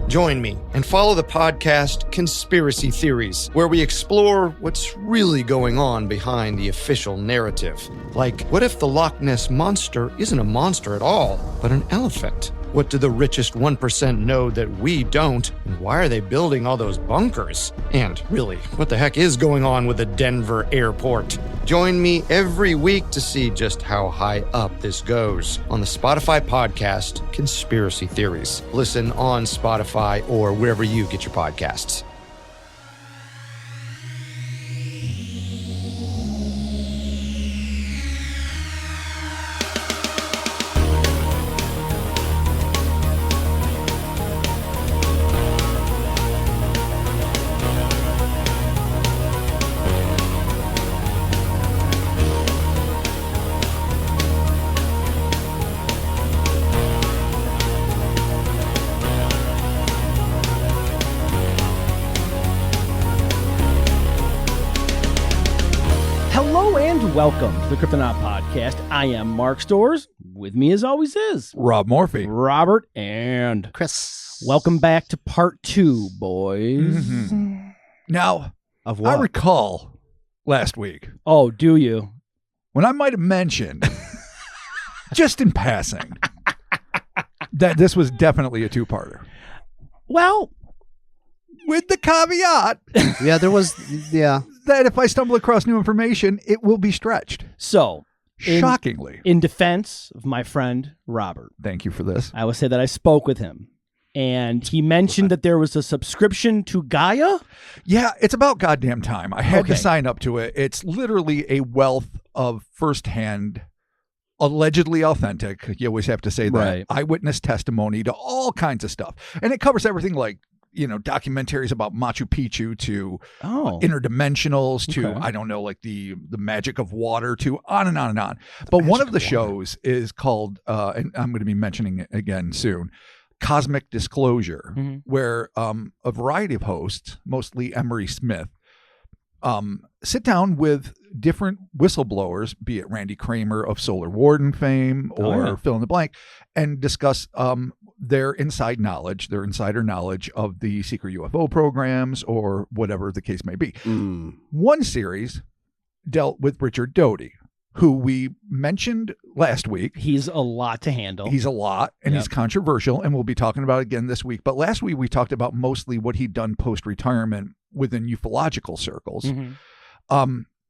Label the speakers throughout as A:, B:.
A: Join me and follow the podcast Conspiracy Theories, where we explore what's really going on behind the official narrative. Like, what if the Loch Ness Monster isn't a monster at all, but an elephant? What do the richest 1% know that we don't? And why are they building all those bunkers? And really, what the heck is going on with the Denver airport? Join me every week to see just how high up this goes on the Spotify podcast Conspiracy Theories. Listen on Spotify or wherever you get your podcasts.
B: Welcome to the Cryptonaut podcast. I am Mark Storrs. With me as always is
C: Rob Morphy,
B: Robert, and
D: Chris.
B: Welcome back to part 2, boys.
C: Mm-hmm. Now,
D: of what?
C: I recall last week.
B: Oh, do you?
C: When I might have mentioned, just in passing, that this was definitely a two-parter.
B: Well,
C: with the caveat. That if I stumble across new information, it will be stretched.
B: So,
C: shockingly.
B: In defense of my friend Robert.
C: Thank you for this.
B: I will say that I spoke with him. And he mentioned that there was a subscription to Gaia?
C: Yeah, it's about goddamn time. I had to sign up to it. It's literally a wealth of firsthand, allegedly authentic, you always have to say that,
B: right,
C: eyewitness testimony to all kinds of stuff. And it covers everything like, you know, documentaries about Machu Picchu to interdimensionals to, I don't know, like the magic of water to on and on and on. But one of the shows is called, and I'm going to be mentioning it again soon, Cosmic Disclosure, where a variety of hosts, mostly Emery Smith, sit down with different whistleblowers, be it Randy Kramer of Solar Warden fame or fill in the blank, and discuss their insider knowledge of the secret UFO programs or whatever the case may be. One series dealt with Richard Doty, who we mentioned last week.
B: He's a lot to handle.
C: He's a lot, and he's controversial, and we'll be talking about it again this week. But last week we talked about mostly what he'd done post-retirement within ufological circles.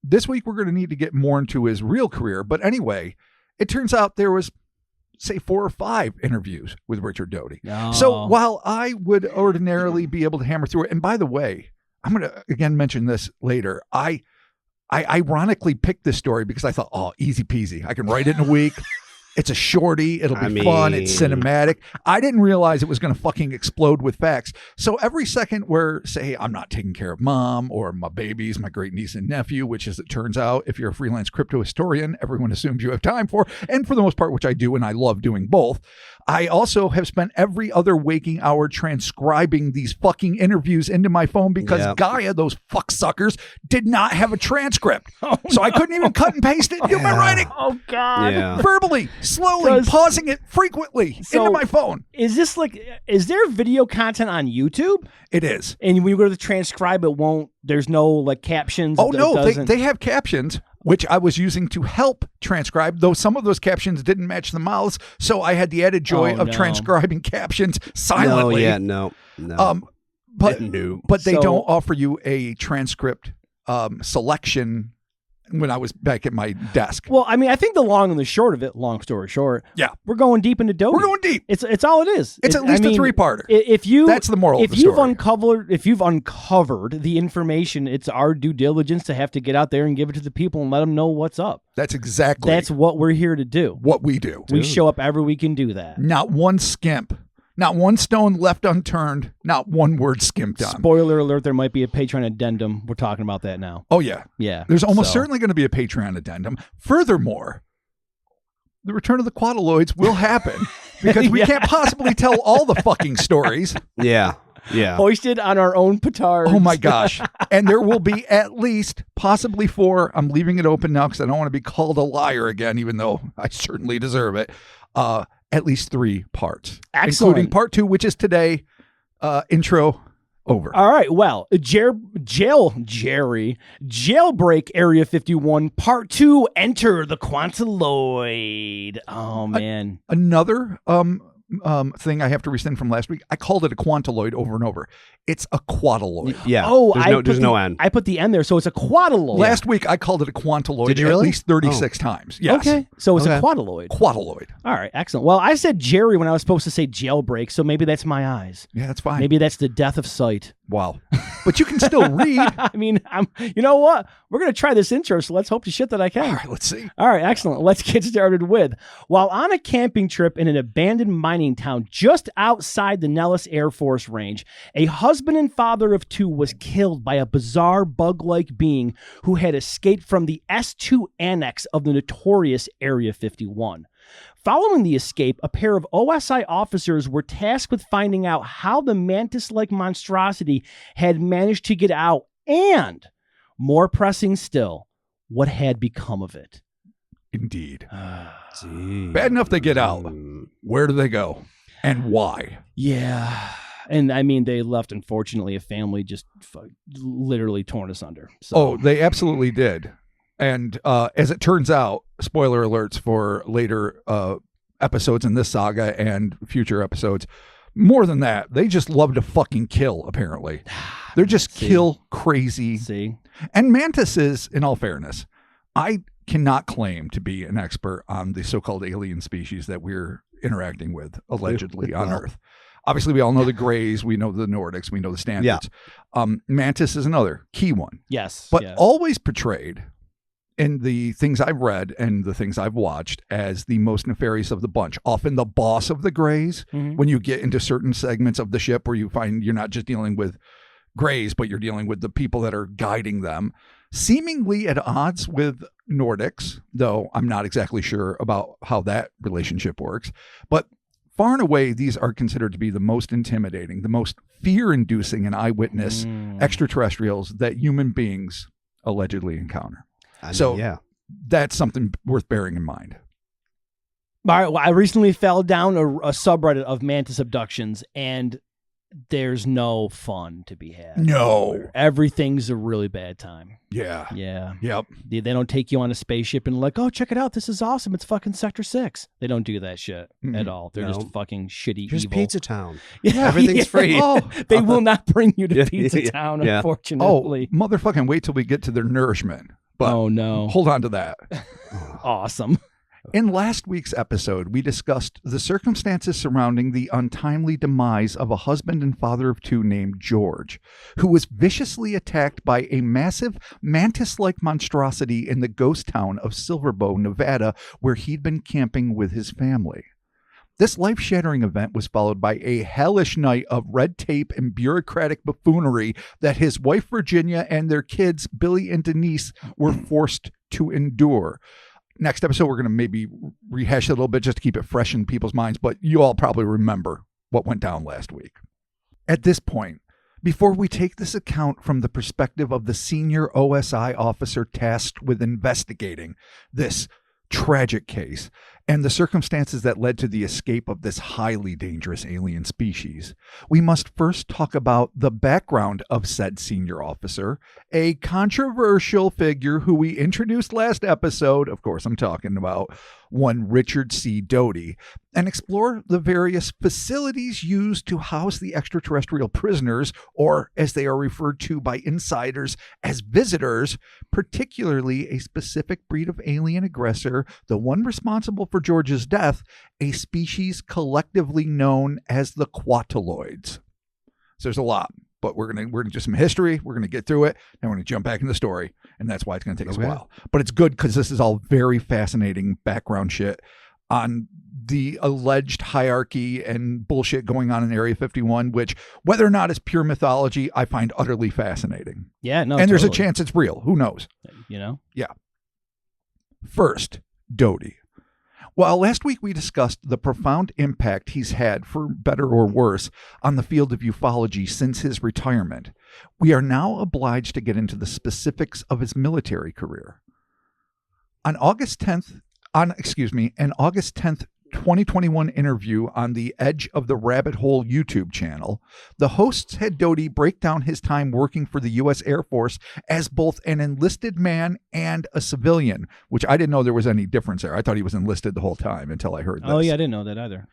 C: This week we're going to need to get more into his real career. But anyway, it turns out there was, say, 4 or 5 interviews with Richard Doty. So while I would ordinarily be able to hammer through it, and by the way, I'm going to again mention this later, I ironically picked this story because I thought, oh, easy peasy. I can write it in a week. It's a shorty. It'll be fun. It's cinematic. I didn't realize it was going to fucking explode with facts. So every second where, say, I'm not taking care of mom or my babies, my great niece and nephew, which, as it turns out, if you're a freelance crypto historian, everyone assumes you have time for, and for the most part, which I do, and I love doing both. I also have spent every other waking hour transcribing these fucking interviews into my phone because Gaia, those fuck suckers, did not have a transcript. So I couldn't even cut and paste it and do my writing.
B: Oh, God.
C: Verbally, slowly, pausing it frequently into my phone.
B: Is there video content on YouTube?
C: It is.
B: And when you go to the transcribe, there's no like captions?
C: Oh, no, they have captions, which I was using to help transcribe, though some of those captions didn't match the mouths, so I had the added joy of transcribing captions silently.
D: No.
C: But they don't offer you a transcript selection when I was back at my desk.
B: Well, I mean, I think the long and the short of it, long story short, we're going deep into Doty.
C: We're going deep.
B: It's all it is.
C: It's at least a 3-parter.
B: That's
C: the moral of the story.
B: If you've uncovered the information, it's our due diligence to have to get out there and give it to the people and let them know what's up. That's what we're here to do.
C: What we do.
B: We show up every week and do that.
C: Not one skimp. Not one stone left unturned. Not one word skimped on.
B: Spoiler alert, there might be a Patreon addendum. We're talking about that now.
C: Oh, yeah.
B: Yeah.
C: There's almost certainly going to be a Patreon addendum. Furthermore, the return of the Quataloids will happen because we can't possibly tell all the fucking stories.
D: Yeah.
B: Hoisted on our own petards.
C: Oh, my gosh. And there will be at least possibly 4. I'm leaving it open now because I don't want to be called a liar again, even though I certainly deserve it. At least 3 parts.
B: Excellent.
C: Including part 2, which is today, Intro over.
B: All right. Well, Jailbreak Area 51 Part 2. Enter the Quataloid. Oh man.
C: Another thing I have to rescind from last week. I called it a Quataloid over and over. It's a Quataloid.
D: Yeah.
B: Oh,
D: there's no N.
B: I put the N there, so it's a Quataloid.
C: Last week I called it a Quataloid
D: Did you really?
C: at least 36 times. Yes.
B: Okay. So it's a Quataloid.
C: Quataloid.
B: All right. Excellent. Well, I said Jerry when I was supposed to say Jailbreak, so maybe that's my eyes.
C: Yeah, that's fine.
B: Maybe that's the death of sight.
C: Wow. But you can still read.
B: I mean, you know what? We're going to try this intro, so let's hope to shit that I can.
C: All right, let's see.
B: All right, excellent. Let's get started with, while on a camping trip in an abandoned mining town just outside the Nellis Air Force Range, a husband and father of 2 was killed by a bizarre bug-like being who had escaped from the S-2 Annex of the notorious Area 51. Following the escape, a pair of OSI officers were tasked with finding out how the Mantis-like monstrosity had managed to get out and, more pressing still, what had become of it.
C: Indeed. Bad enough they get out. Where do they go? And why?
B: Yeah. And I mean, they left, unfortunately, a family just literally torn asunder. So.
C: Oh, they absolutely did. And as it turns out, spoiler alerts for later episodes in this saga and future episodes, more than that, they just love to fucking kill, apparently. They're just kill crazy.
B: See?
C: And mantises, in all fairness, I cannot claim to be an expert on the so-called alien species that we're interacting with, allegedly, on Earth. Obviously, we all know the Greys, we know the Nordics, we know the standards. Yeah. Mantis is another key one.
B: Yes.
C: But always portrayed in the things I've read and the things I've watched as the most nefarious of the bunch. Often the boss of the Greys, when you get into certain segments of the ship where you find you're not just dealing with Greys, but you're dealing with the people that are guiding them, seemingly at odds with Nordics, though I'm not exactly sure about how that relationship works. But far and away, these are considered to be the most intimidating, the most fear-inducing and eyewitness extraterrestrials that human beings allegedly encounter. That's something worth bearing in mind.
B: All right, well, I recently fell down a subreddit of mantis abductions, and there's no fun to be had.
C: No.
B: Everything's a really bad time.
C: Yeah.
B: Yeah.
C: Yep.
B: They don't take you on a spaceship and like, oh, check it out. This is awesome. It's fucking Sector 6. They don't do that shit at all. They're just fucking shitty
D: Here's
B: evil.
D: Pizza Town.
B: Yeah,
D: everything's free.
B: Oh, they will not bring you to Pizza Town, unfortunately.
C: Oh, motherfucking wait till we get to their nourishment. But
B: oh, no.
C: Hold on to that.
B: Awesome.
C: In last week's episode, we discussed the circumstances surrounding the untimely demise of a husband and father of 2 named George, who was viciously attacked by a massive mantis-like monstrosity in the ghost town of Silverbow, Nevada, where he'd been camping with his family. This life-shattering event was followed by a hellish night of red tape and bureaucratic buffoonery that his wife Virginia and their kids Billy and Denise were forced to endure. Next episode, we're going to maybe rehash it a little bit just to keep it fresh in people's minds, but you all probably remember what went down last week. At this point, before we take this account from the perspective of the senior OSI officer tasked with investigating this tragic case and the circumstances that led to the escape of this highly dangerous alien species, we must first talk about the background of said senior officer, a controversial figure who we introduced last episode. Of course, I'm talking about one Richard C. Doty, and explore the various facilities used to house the extraterrestrial prisoners, or as they are referred to by insiders as visitors, particularly a specific breed of alien aggressor, the one responsible for George's death, a species collectively known as the Quataloids. So there's a lot, but we're gonna do some history. We're gonna get through it, and we're gonna jump back in the story, and that's why it's gonna take us a while. But it's good because this is all very fascinating background shit on the alleged hierarchy and bullshit going on in Area 51, which, whether or not it's pure mythology, I find utterly fascinating.
B: Yeah, no,
C: and there's a chance it's real. Who knows?
B: You know?
C: Yeah. First, Doty. Well, last week we discussed the profound impact he's had, for better or worse, on the field of ufology since his retirement. We are now obliged to get into the specifics of his military career. On August 10th, 2021 interview on the Edge of the Rabbit Hole YouTube channel, the hosts had Doty break down his time working for the U.S. Air Force as both an enlisted man and a civilian, which I didn't know there was any difference there. I thought he was enlisted the whole time until I heard this.
B: Oh, yeah, I didn't know that either.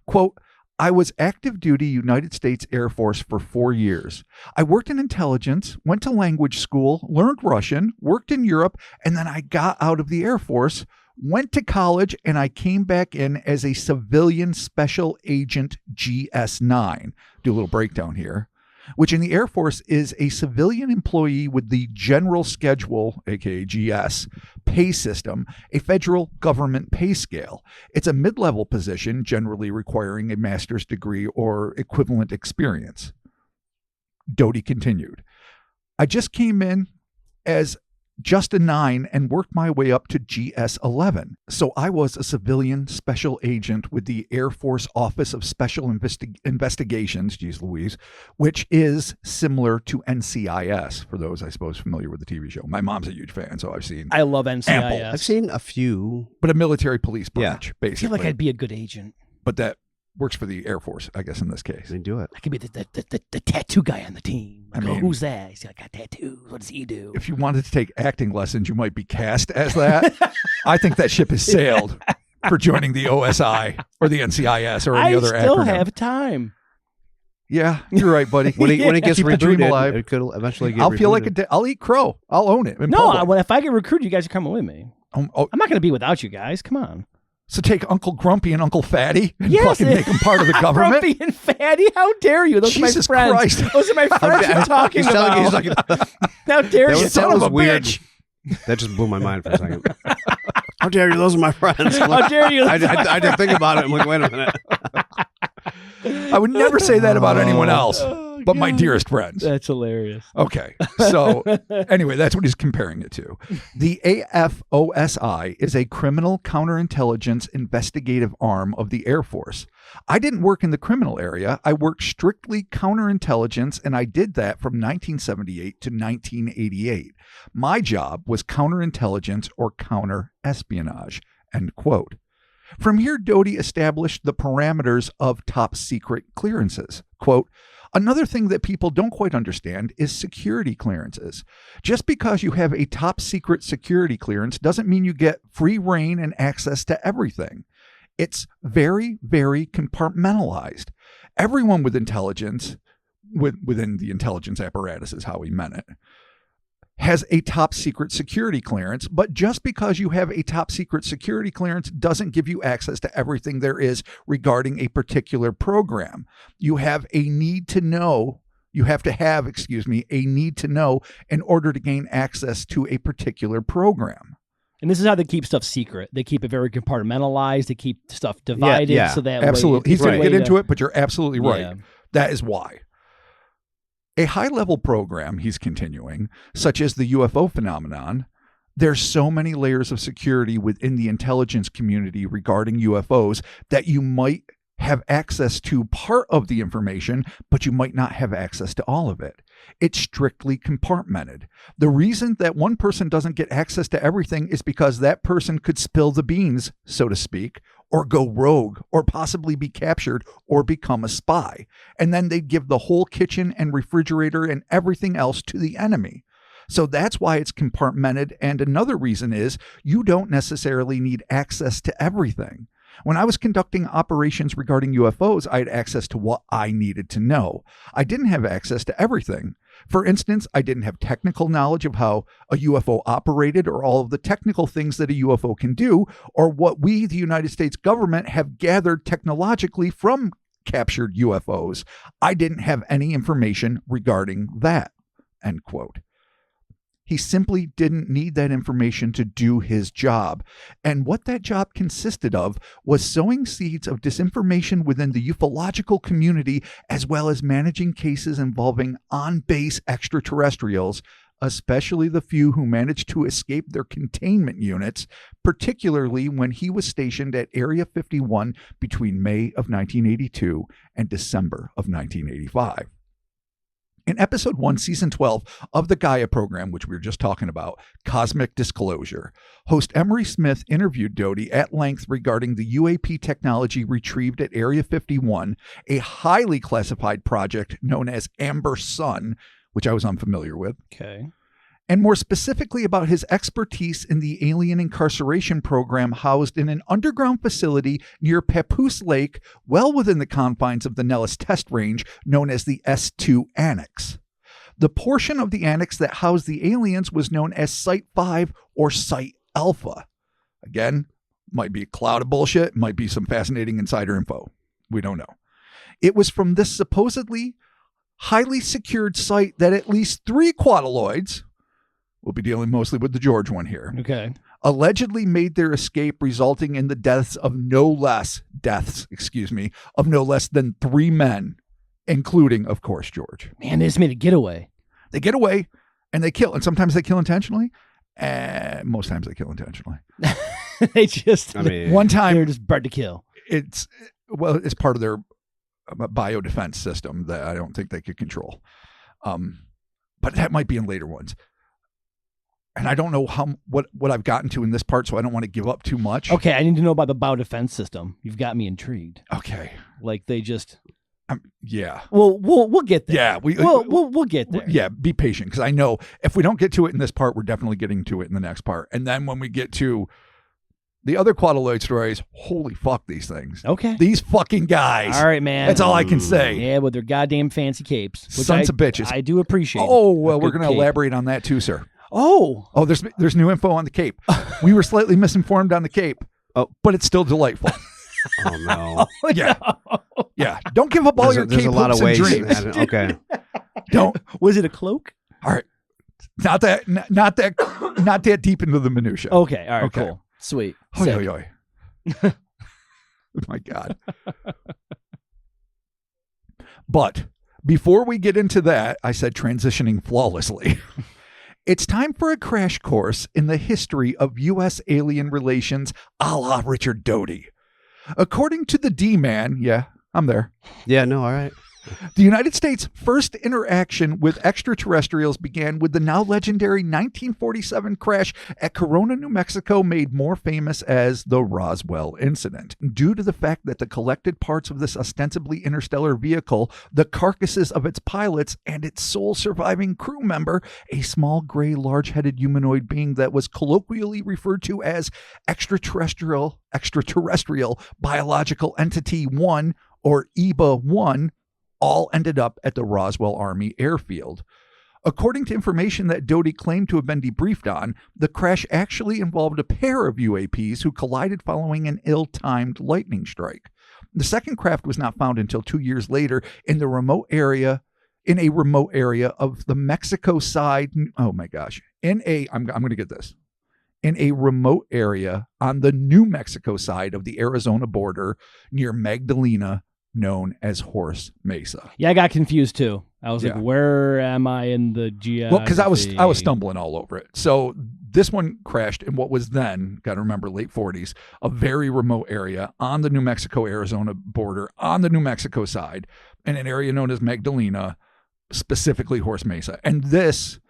C: Quote, I was active duty United States Air Force for 4 years. I worked in intelligence, went to language school, learned Russian, worked in Europe, and then I got out of the Air Force, went to college, and I came back in as a civilian special agent GS9. Do a little breakdown here, which in the Air Force is a civilian employee with the General Schedule, aka GS, pay system, a federal government pay scale. It's a mid-level position, generally requiring a master's degree or equivalent experience. Doty continued, I just came in as just a 9 and worked my way up to GS11. So I was a civilian special agent with the Air Force Office of Special Investigations, geez Louise, which is similar to NCIS, for those, I suppose, familiar with the TV show. My mom's a huge fan, so I've seen
B: I love NCIS.
C: ample.
D: I've seen a few.
C: But a military police branch,
B: I
C: basically.
B: feel like I'd be a good agent.
C: But that works for the Air Force, I guess, in this case.
D: They do it.
B: I could be the tattoo guy on the team. Like,
C: I mean,
B: who's that? He's got tattoos. What does he do?
C: If you wanted to take acting lessons, you might be cast as that. I think that ship has sailed for joining the OSI or the NCIS or any other acronym.
B: I still have time.
C: Yeah, you're right, buddy.
D: When it gets
C: Keep the dream
D: rebooted,
C: alive.
D: it could eventually get
C: I'll feel like
D: rebooted.
C: I'll eat crow. I'll own it. in
B: No,
C: public.
B: if I get recruited, you guys are coming with me.
C: Oh,
B: I'm not going to be without you guys. Come on.
C: so take Uncle Grumpy and Uncle Fatty and
B: Yes.
C: fucking make them part of the government?
B: Grumpy and Fatty, how dare you? Those
C: Jesus
B: are my friends.
C: Christ.
B: Those are my friends you're talking
D: He's telling you,
B: about.
D: he's like,
B: How dare
D: That
B: you?
D: was-
C: Son of
D: was
C: a
D: weird.
C: bitch.
D: that just blew my mind for a second. How dare you? Those are my friends. I'm
B: How
D: like,
B: dare you?
D: I didn't think about it. I'm like, wait a minute.
C: I would never say that about anyone else, but my dearest friends.
B: That's hilarious.
C: Okay. So anyway, that's what he's comparing it to. The AFOSI is a criminal counterintelligence investigative arm of the Air Force. I didn't work in the criminal area. I worked strictly counterintelligence, and I did that from 1978 to 1988. My job was counterintelligence or counter-espionage, end quote. From here, Doty established the parameters of top secret clearances. Quote, another thing that people don't quite understand is security clearances. Just because you have a top secret security clearance doesn't mean you get free reign and access to everything. It's very, very compartmentalized. Everyone with intelligence, within the intelligence apparatus is how he meant it, has a top secret security clearance, but just because you have a top secret security clearance doesn't give you access to everything there is regarding a particular program. You have a need to know, a need to know in order to gain access to a particular program.
B: And this is how they keep stuff secret. They keep it very compartmentalized. They keep stuff divided.
D: yeah.
B: So that
C: Absolutely.
B: way,
C: He's going to
B: way
C: get into it, but you're absolutely right.
B: Yeah.
C: That is why. A high-level program, he's continuing, such as the UFO phenomenon, there's so many layers of security within the intelligence community regarding UFOs that you might have access to part of the information, but you might not have access to all of it. It's strictly compartmented. The reason that one person doesn't get access to everything is because that person could spill the beans, so to speak, or go rogue, or possibly be captured, or become a spy. And then they'd give the whole kitchen and refrigerator and everything else to the enemy. So that's why it's compartmented. And another reason is you don't necessarily need access to everything. When I was conducting operations regarding UFOs, I had access to what I needed to know. I didn't have access to everything. For instance, I didn't have technical knowledge of how a UFO operated or all of the technical things that a UFO can do, or what we, the United States government, have gathered technologically from captured UFOs. I didn't have any information regarding that, end quote. He simply didn't need that information to do his job. And what that job consisted of was sowing seeds of disinformation within the ufological community, as well as managing cases involving on-base extraterrestrials, especially the few who managed to escape their containment units, particularly when he was stationed at Area 51 between May of 1982 and December of 1985. In episode 1, season 12 of the Gaia program, which we were just talking about, Cosmic Disclosure, host Emery Smith interviewed Doty at length regarding the UAP technology retrieved at Area 51, a highly classified project known as Amber Sun, which I was unfamiliar with.
B: Okay.
C: And more specifically about his expertise in the alien incarceration program housed in an underground facility near Papoose Lake, well within the confines of the Nellis test range known as the S-2 Annex. The portion of the annex that housed the aliens was known as Site 5 or Site Alpha. Again, might be a cloud of bullshit, might be some fascinating insider info. We don't know. It was from this supposedly highly secured site that at least 3 Quataloids, we'll be dealing mostly with the George one here,
B: Okay.
C: allegedly made their escape, resulting in the deaths of no less than 3 men, including, of course, George.
B: Man, they just made a getaway.
C: They get away and they kill. And sometimes they kill intentionally. And most times they kill intentionally.
B: They just,
D: I mean,
C: One time,
B: they're just bred to kill.
C: it's part of their biodefense system that I don't think they could control. But that might be in later ones. And I don't know what I've gotten to in this part, so I don't want to give up too much.
B: Okay, I need to know about the biodefense system. You've got me intrigued.
C: Okay.
B: Like they just.
C: Yeah.
B: Well, we'll get there.
C: Yeah.
B: We'll get there.
C: Yeah. Be patient, because I know if we don't get to it in this part, we're definitely getting to it in the next part. And then when we get to the other Quataloid stories, holy fuck these things.
B: Okay.
C: These fucking guys.
B: All right, man.
C: That's all I can say.
B: Yeah, with their goddamn fancy capes. Which
C: Sons of bitches.
B: I do appreciate.
C: Oh, well, we're
B: Good
C: going to
B: cape.
C: elaborate on that too, sir.
B: Oh.
C: Oh, there's new info on the Cape. We were slightly misinformed on the Cape, but it's still delightful.
D: oh no.
C: Yeah. Yeah. Don't give up all your
D: There's
C: Cape
D: a lot
C: hopes
D: of
C: and
D: ways.
C: dreams.
D: Okay.
C: Don't.
B: Was it a cloak?
C: All right. Not that deep into the minutia.
B: Okay. All right.
C: Okay.
B: Cool. Sweet.
C: Oy,
B: Sick.
C: oy, oy. Oh my God. But before we get into that, I said transitioning flawlessly. It's time for a crash course in the history of U.S. alien relations a la Richard Doty. According to the D-Man, yeah, I'm there.
D: Yeah. No. All right.
C: The United States' first interaction with extraterrestrials began with the now legendary 1947 crash at Corona, New Mexico, made more famous as the Roswell incident. Due to the fact that the collected parts of this ostensibly interstellar vehicle, the carcasses of its pilots, and its sole surviving crew member, a small gray large-headed humanoid being that was colloquially referred to as extraterrestrial biological entity 1, or EBA 1, all ended up at the Roswell Army Airfield. According to information that Doty claimed to have been debriefed on, the crash actually involved a pair of UAPs who collided following an ill-timed lightning strike. The second craft was not found until 2 years later in a remote area of the Mexico side. Oh my gosh. I'm going to get this. In a remote area on the New Mexico side of the Arizona border near Magdalena, known as Horse Mesa.
B: Yeah, I got confused too. I was
C: Yeah.
B: like, where am I in the geography?
C: Well, because I was stumbling all over it. So this one crashed in what was then, got to remember, late 40s, a very remote area on the New Mexico-Arizona border, on the New Mexico side, in an area known as Magdalena, specifically Horse Mesa. And this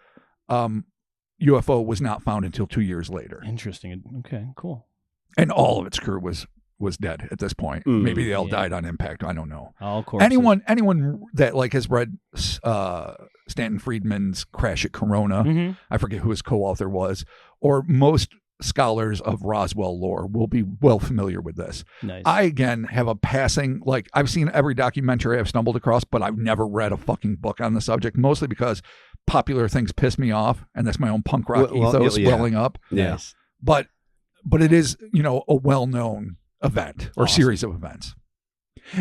C: UFO was not found until 2 years later.
B: Interesting. Okay, cool.
C: And all of its crew was dead at this point. Maybe they all died on impact. I don't know.
B: All course.
C: Anyone that has read Stanton Friedman's Crash at Corona, I forget who his co-author was, or most scholars of Roswell lore will be well familiar with this.
B: Nice.
C: I, again, have a passing, I've seen every documentary I've stumbled across, but I've never read a fucking book on the subject, mostly because popular things piss me off, and that's my own punk rock ethos welling up.
B: Yes.
C: But it is, a well-known event or series of events.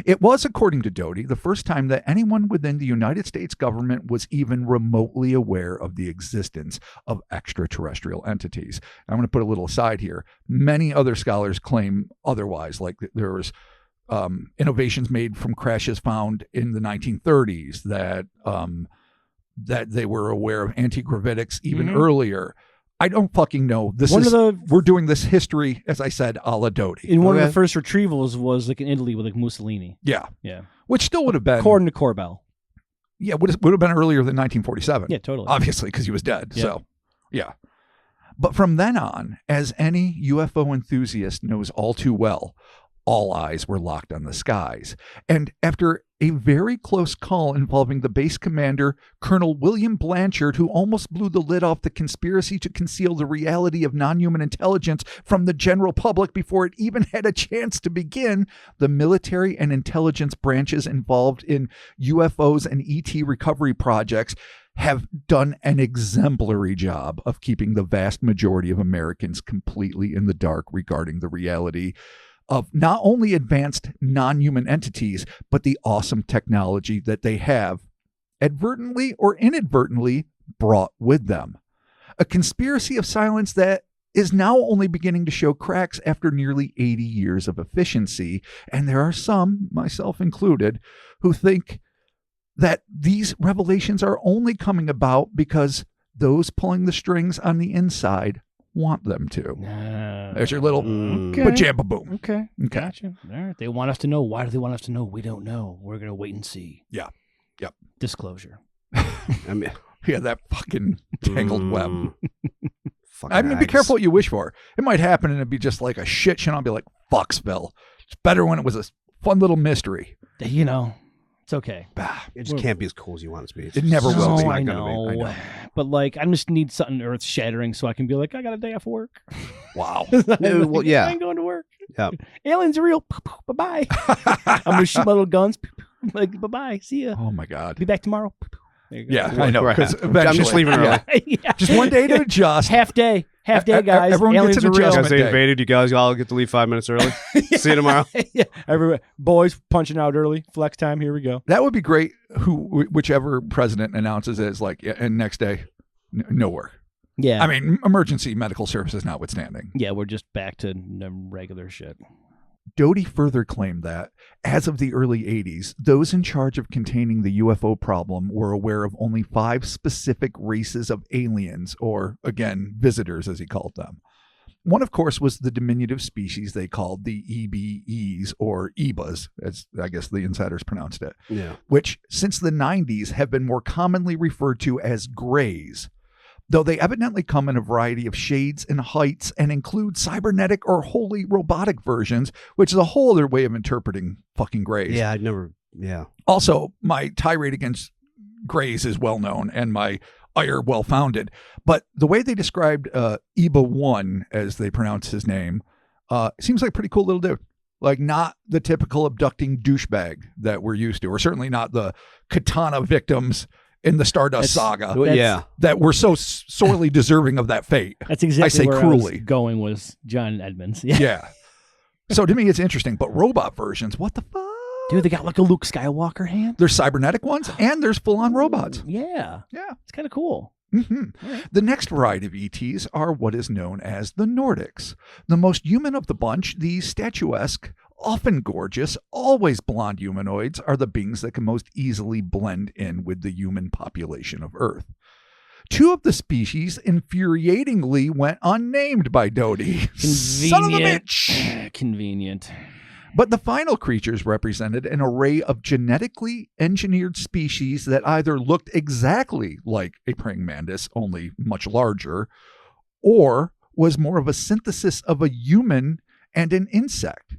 C: It was, according to Doty, the first time that anyone within the United States government was even remotely aware of the existence of extraterrestrial entities. I'm going to put a little aside here. Many other scholars claim otherwise, like there was innovations made from crashes found in the 1930s that they were aware of anti-gravitics even earlier. I don't fucking know. We're doing this history, as I said, a la Doty.
B: And one of the first retrievals was like in Italy with like Mussolini.
C: Yeah.
B: Yeah.
C: Which still would have been.
B: According to Corbell.
C: Yeah, would have been earlier than 1947.
B: Yeah, totally.
C: Obviously, because he was dead.
B: Yeah.
C: So, yeah. But from then on, as any UFO enthusiast knows all too well, all eyes were locked on the skies. And after a very close call involving the base commander, Colonel William Blanchard, who almost blew the lid off the conspiracy to conceal the reality of non-human intelligence from the general public before it even had a chance to begin, the military and intelligence branches involved in UFOs and ET recovery projects have done an exemplary job of keeping the vast majority of Americans completely in the dark regarding the reality of not only advanced non-human entities, but the awesome technology that they have, advertently or inadvertently, brought with them. A conspiracy of silence that is now only beginning to show cracks after nearly 80 years of efficiency. And there are some, myself included, who think that these revelations are only coming about because those pulling the strings on the inside want them to. There's your little pajama boom.
B: Okay. Gotcha. All right. They want us to know. Why do they want us to know? We don't know. We're going to wait and see.
C: Yeah. Yep.
B: Disclosure.
D: I mean,
C: Yeah, that fucking tangled web.
D: fucking
C: I mean, be
D: hags.
C: careful what you wish for. It might happen and it'd be just like a shit show. I'll be like, Foxville. It's better when it was a fun little mystery.
B: You know, it's okay.
C: Bah.
D: It just can't be as cool as you want it to be.
C: It never will
B: No,
C: be.
D: It's not
B: I
D: gonna
B: know.
D: be. I know.
B: But like, I just need something earth shattering so I can be like, I got a day off work.
C: Wow.
D: No, well, yeah.
B: I ain't going to work.
D: Yeah.
B: Aliens are real. Bye bye. I'm gonna shoot my little guns. Like, bye bye. See ya.
C: Oh my God.
B: Be back tomorrow. There you go.
C: Yeah, I know.
D: Right.
C: 'Cause
D: I'm just
C: eventually-
D: leaving early.
B: Yeah.
C: Just one day to adjust.
B: Half day, guys.
C: Everyone gets
B: Aliens
C: an
B: are real.
D: You guys,
C: adjustment
D: they
C: day.
D: invaded. You guys all get to leave 5 minutes early. See you tomorrow.
B: Yeah, everywhere. Boys punching out early. Flex time. Here we go.
C: That would be great. Whichever president announces it is like, yeah, and next day, no work.
B: Yeah.
C: I mean, emergency medical services notwithstanding.
B: yeah, we're just back to regular shit.
C: Doty further claimed that, as of the early 80s, those in charge of containing the UFO problem were aware of only 5 specific races of aliens, or, again, visitors, as he called them. One, of course, was the diminutive species they called the EBEs, or EBAs, as I guess the insiders pronounced it,
D: Yeah.
C: which, since the 90s, have been more commonly referred to as grays, though they evidently come in a variety of shades and heights and include cybernetic or wholly robotic versions, which is a whole other way of interpreting fucking grays.
D: Yeah, I'd never. Yeah.
C: Also, my tirade against grays is well known and my ire well founded. But the way they described EBA 1, as they pronounce his name, seems like a pretty cool little dude. Like, not the typical abducting douchebag that we're used to, or certainly not the katana victims in the Stardust saga
D: Well, yeah.
C: that were so sorely deserving of that fate.
B: That's exactly
C: I say
B: where I
C: cruelly.
B: was going was John Edmonds. Yeah.
C: Yeah. So to me, it's interesting. But robot versions, what the fuck?
B: Dude, they got like a Luke Skywalker hand.
C: There's cybernetic ones and there's full-on robots.
B: Yeah.
C: Yeah.
B: It's kind of cool.
C: hmm The next variety of ETs are what is known as the Nordics. The most human of the bunch, these statuesque, often gorgeous, always blonde humanoids are the beings that can most easily blend in with the human population of Earth. 2 of the species infuriatingly went unnamed by Doty. Son of a bitch!
B: Convenient.
C: But the final creatures represented an array of genetically engineered species that either looked exactly like a praying mantis, only much larger, or was more of a synthesis of a human and an insect.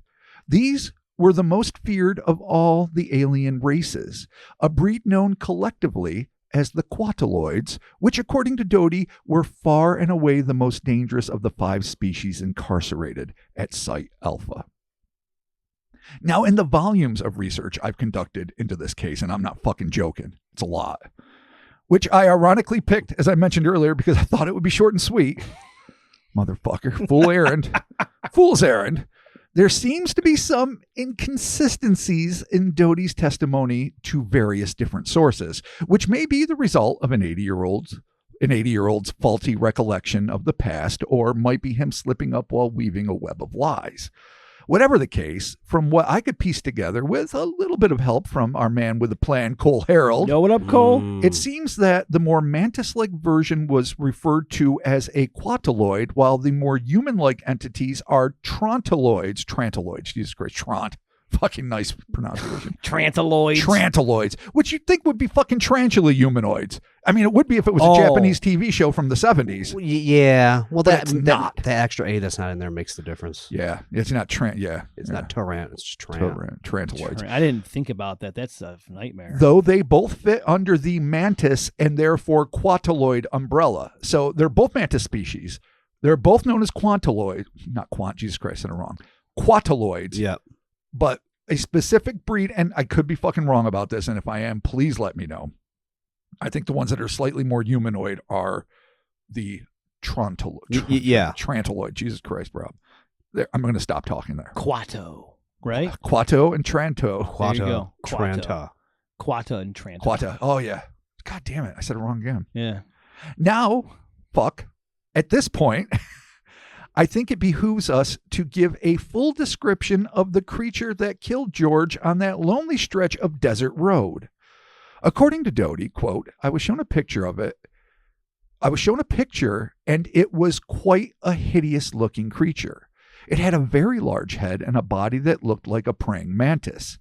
C: These were the most feared of all the alien races, a breed known collectively as the Quataloids, which, according to Doty, were far and away the most dangerous of the 5 species incarcerated at Site Alpha. Now, in the volumes of research I've conducted into this case, and I'm not fucking joking, it's a lot, which I ironically picked, as I mentioned earlier, because I thought it would be short and sweet. Motherfucker, fool's errand. There seems to be some inconsistencies in Doty's testimony to various different sources, which may be the result of an 80-year-old's faulty recollection of the past, or might be him slipping up while weaving a web of lies. Whatever the case, from what I could piece together with a little bit of help from our man with a plan, Cole Harold,
B: Yo, what up, Cole?
C: it seems that the more mantis-like version was referred to as a quataloid, while the more human-like entities are trantiloids, Jesus Christ, Fucking nice pronunciation.
B: Trantaloids.
C: Which you'd think would be fucking tarantula humanoids. I mean, it would be if it was a Japanese TV show from the 70s.
D: Yeah. Well,
C: But it's not.
D: That extra A that's not in there makes the difference.
C: Yeah. It's not
D: It's not Tarant. It's just Tarant.
C: Tarantaloids.
B: I didn't think about that. That's a nightmare.
C: Though they both fit under the mantis and therefore Quataloid umbrella. So they're both mantis species. They're both known as Quataloid. Jesus Christ, I said it wrong. Quataloids.
D: Yeah.
C: But a specific breed, and I could be fucking wrong about this, and if I am, please let me know. I think the ones that are slightly more humanoid are the Trantaloid. Jesus Christ, Rob. I'm going to stop talking there.
B: Quato, right?
C: Quato and Tranto.
B: There you go.
D: Tranta.
B: Quata and Tranta.
C: Quata. Oh, yeah. God damn it. I said it wrong again.
B: Yeah.
C: Now, at this point, I think it behooves us to give a full description of the creature that killed George on that lonely stretch of desert road. According to Doty, quote, I was shown a picture of it. And it was quite a hideous looking creature. It had a very large head and a body that looked like a praying mantis.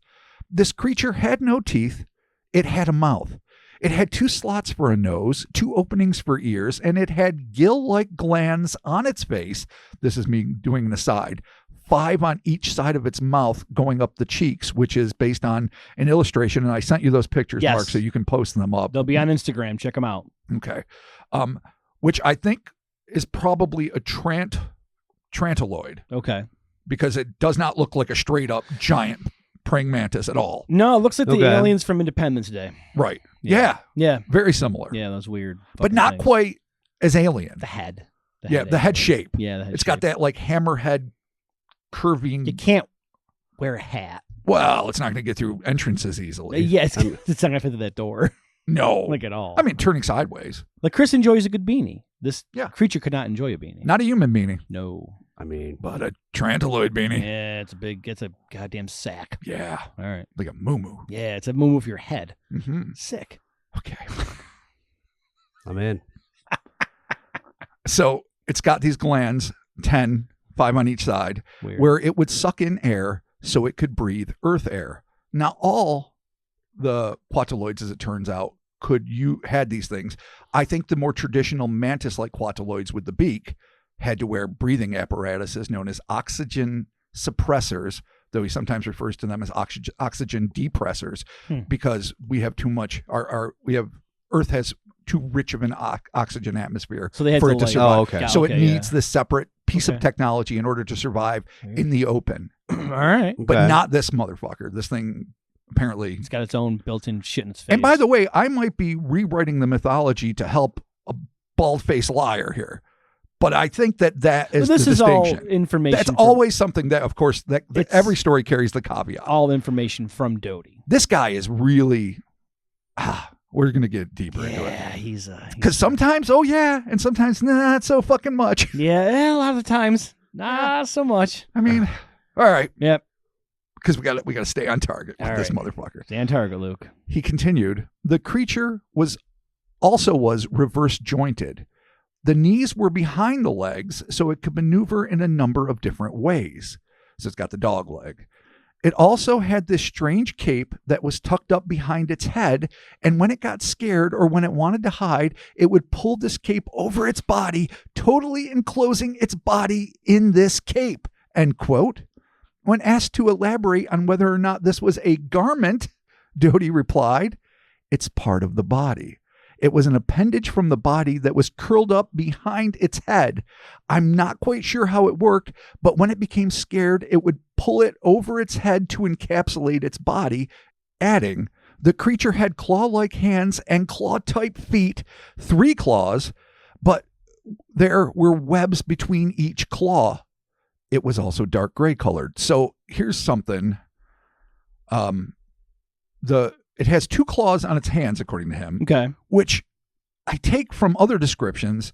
C: This creature had no teeth. It had a mouth. It had 2 slots for a nose, 2 openings for ears, and it had gill-like glands on its face. This is me doing an aside. 5 on each side of its mouth going up the cheeks, which is based on an illustration. And I sent you those pictures,
B: yes.
C: Mark, so you can post them up.
B: They'll be on Instagram. Check them out.
C: Okay. Which I think is probably a Trantaloid.
B: Okay.
C: Because it does not look like a straight-up giant praying mantis at all.
B: No, it looks like the aliens from Independence Day.
C: Right. Yeah. Very similar.
B: Yeah, those weird.
C: But not
B: things.
C: Quite as alien.
B: The head.
C: The head shape.
B: Yeah, the head
C: It's got that like hammerhead curving.
B: You can't wear a hat.
C: Well, it's not going to get through entrances easily.
B: Yeah, it's not going to fit through that door.
C: No.
B: Like at all.
C: I mean, turning sideways.
B: Like Chris enjoys a good beanie. This creature could not enjoy a beanie.
C: Not a human beanie.
B: No.
D: I mean,
C: but a Trantaloid beanie.
B: Yeah, it's a goddamn sack.
C: Yeah.
B: All right.
C: Like a moo-moo.
B: Yeah, it's a moo-moo for your head.
C: Mm-hmm.
B: Sick.
C: Okay.
D: I'm in.
C: So it's got these glands, 10, 5 on each side, where it would suck in air so it could breathe earth air. Now, all the Quataloids, as it turns out, had these things. I think the more traditional mantis-like Quataloids with the beak had to wear breathing apparatuses known as oxygen suppressors, though he sometimes refers to them as oxygen depressors, because we have too much. Earth has too rich of an oxygen atmosphere
B: for it to survive.
C: Oh, okay. So it needs this separate piece of technology in order to survive in the open.
B: All right,
C: but not this motherfucker. This thing. Apparently,
B: it's got its own built-in shit in its face.
C: And by the way, I might be rewriting the mythology to help a bald-faced liar here, but I think that is
B: this
C: the
B: is
C: distinction.
B: All information.
C: That's always something that, of course, that every story carries the caveat.
B: All information from Doty.
C: This guy is really. We're gonna get deeper into it.
B: Yeah, he's
C: because sometimes, and sometimes not so fucking much.
B: Yeah, a lot of the times, not so much.
C: I mean, all right.
B: Yep.
C: Because we got to stay on target with this motherfucker.
B: Stay on target, Luke.
C: He continued, the creature was reverse jointed. The knees were behind the legs, so it could maneuver in a number of different ways. So it's got the dog leg. It also had this strange cape that was tucked up behind its head, and when it got scared or when it wanted to hide, it would pull this cape over its body, totally enclosing its body in this cape, end quote. When asked to elaborate on whether or not this was a garment, Doty replied, it's part of the body. It was an appendage from the body that was curled up behind its head. I'm not quite sure how it worked, but when it became scared, it would pull it over its head to encapsulate its body, adding, the creature had claw-like hands and claw-type feet, 3 claws, but there were webs between each claw. It was also dark gray colored. So here's something. It has 2 claws on its hands, according to him.
B: Okay.
C: Which I take from other descriptions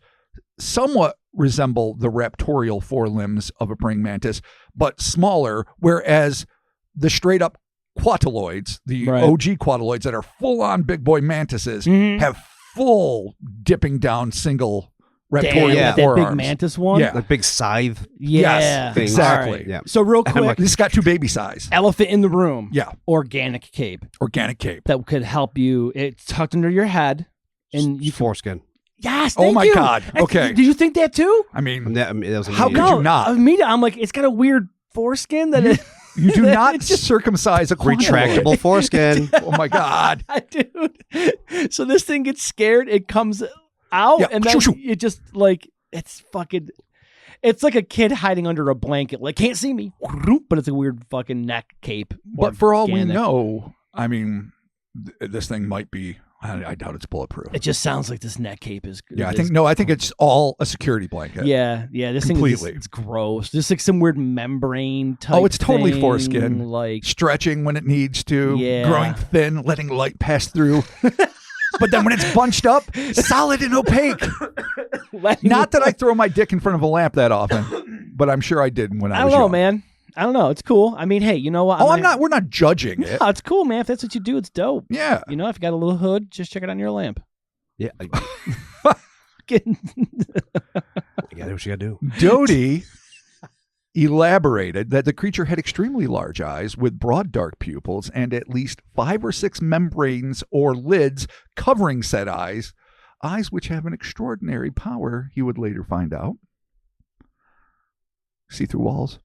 C: somewhat resemble the raptorial forelimbs of a praying mantis, but smaller, whereas the straight up Quataloids, the OG Quataloids that are full on big boy mantises, have full dipping down single raptorial
B: that big
C: forearms.
B: mantis one.
C: Yeah.
D: Like big scythe.
B: Yeah.
C: Yes,
D: thing.
C: exactly.
B: All right.
D: Yeah.
B: So real
D: I'm
B: quick,
D: like,
C: This got 2 baby size.
B: elephant in the room.
C: Yeah.
B: Organic cape
C: Organic cape.
B: that could help you. It's tucked under your head, and you.
D: Foreskin.
B: Yes.
C: Oh
B: thank
C: my
B: you.
C: God. Okay.
B: Did you think that too?
C: I mean,
D: That was
C: How
D: immediate.
C: could you not?
B: I'm like, it's got a weird foreskin that it.
C: you do not
B: It just-
C: circumcise a quataloid.
D: Retractable foreskin.
C: Oh my God.
B: Dude. So this thing gets scared. It comes out,
C: Yeah.
B: and then it just like it's fucking. It's like a kid hiding under a blanket. Like, can't see me, but it's a weird fucking neck cape.
C: But for all we
B: Organic.
C: know, I mean, this thing might be. I doubt it's bulletproof.
B: It just sounds like this neck cape is.
C: Yeah, I think it's all a security blanket.
B: Yeah. This
C: Completely.
B: thing is it's gross. Just like some weird membrane type.
C: Oh, it's totally
B: thing,
C: foreskin.
B: Like
C: Stretching when it needs to,
B: Yeah.
C: growing thin, letting light pass through. But then when it's bunched up, solid and opaque. Not that I throw my dick in front of a lamp that often, but I'm sure I did when I
B: I
C: was
B: don't know,
C: young.
B: man. I don't know. It's cool. I mean, hey, you know what?
C: We're not judging it.
B: No, it's cool, man. If that's what you do, it's dope.
C: Yeah.
B: You know, if you got a little hood, just check it on your lamp.
D: Yeah. You gotta do what you gotta do.
C: Doty elaborated that the creature had extremely large eyes with broad dark pupils and at least 5 or 6 membranes or lids covering said eyes which have an extraordinary power, he would later find out. See through walls.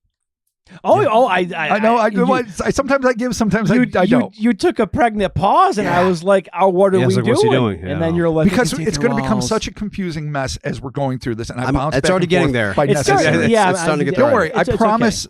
C: I know. Sometimes I give, sometimes I don't.
B: You took a pregnant pause, and I was like, "Oh, what are we
D: like,
B: doing?"
D: what's he doing?
B: And
D: Yeah.
B: then you're like,
C: Because
B: "You can
C: it's
B: see
C: going to
B: through
C: become
B: walls."
C: such a confusing mess as we're going through this, and I
D: I'm-
C: bounce
D: it's
C: back
D: already
C: and
D: getting
C: forth
D: there.
C: by
B: It's
C: necessity.
B: starting, yeah,
D: It's starting to get
C: Don't
D: there.
C: worry, I
B: It's okay.
C: promise.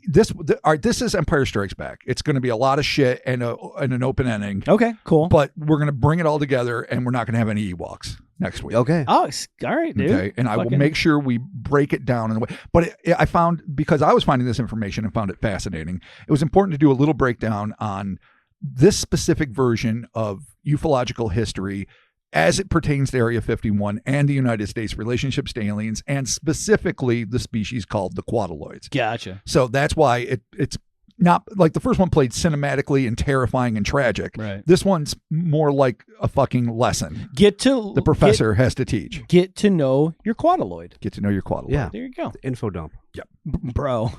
C: This is Empire Strikes Back. It's going to be a lot of shit and an open ending.
B: Okay, cool.
C: But we're going to bring it all together, and we're not going to have any Ewoks next week.
D: Okay.
B: All right, dude.
C: Okay, and I will make sure we break it down in a way. But I found, because I was finding this information and found it fascinating, it was important to do a little breakdown on this specific version of ufological history as it pertains to Area 51 and the United States relationships to aliens, and specifically the species called the Quataloids.
B: Gotcha.
C: So that's why it's not like the first one played cinematically and terrifying and tragic.
B: Right.
C: This one's more like a fucking lesson the professor has to teach.
B: Get to know your Quataloid.
C: Get to know your Quataloid.
D: Yeah.
B: There you go,
D: Info dump.
B: bro.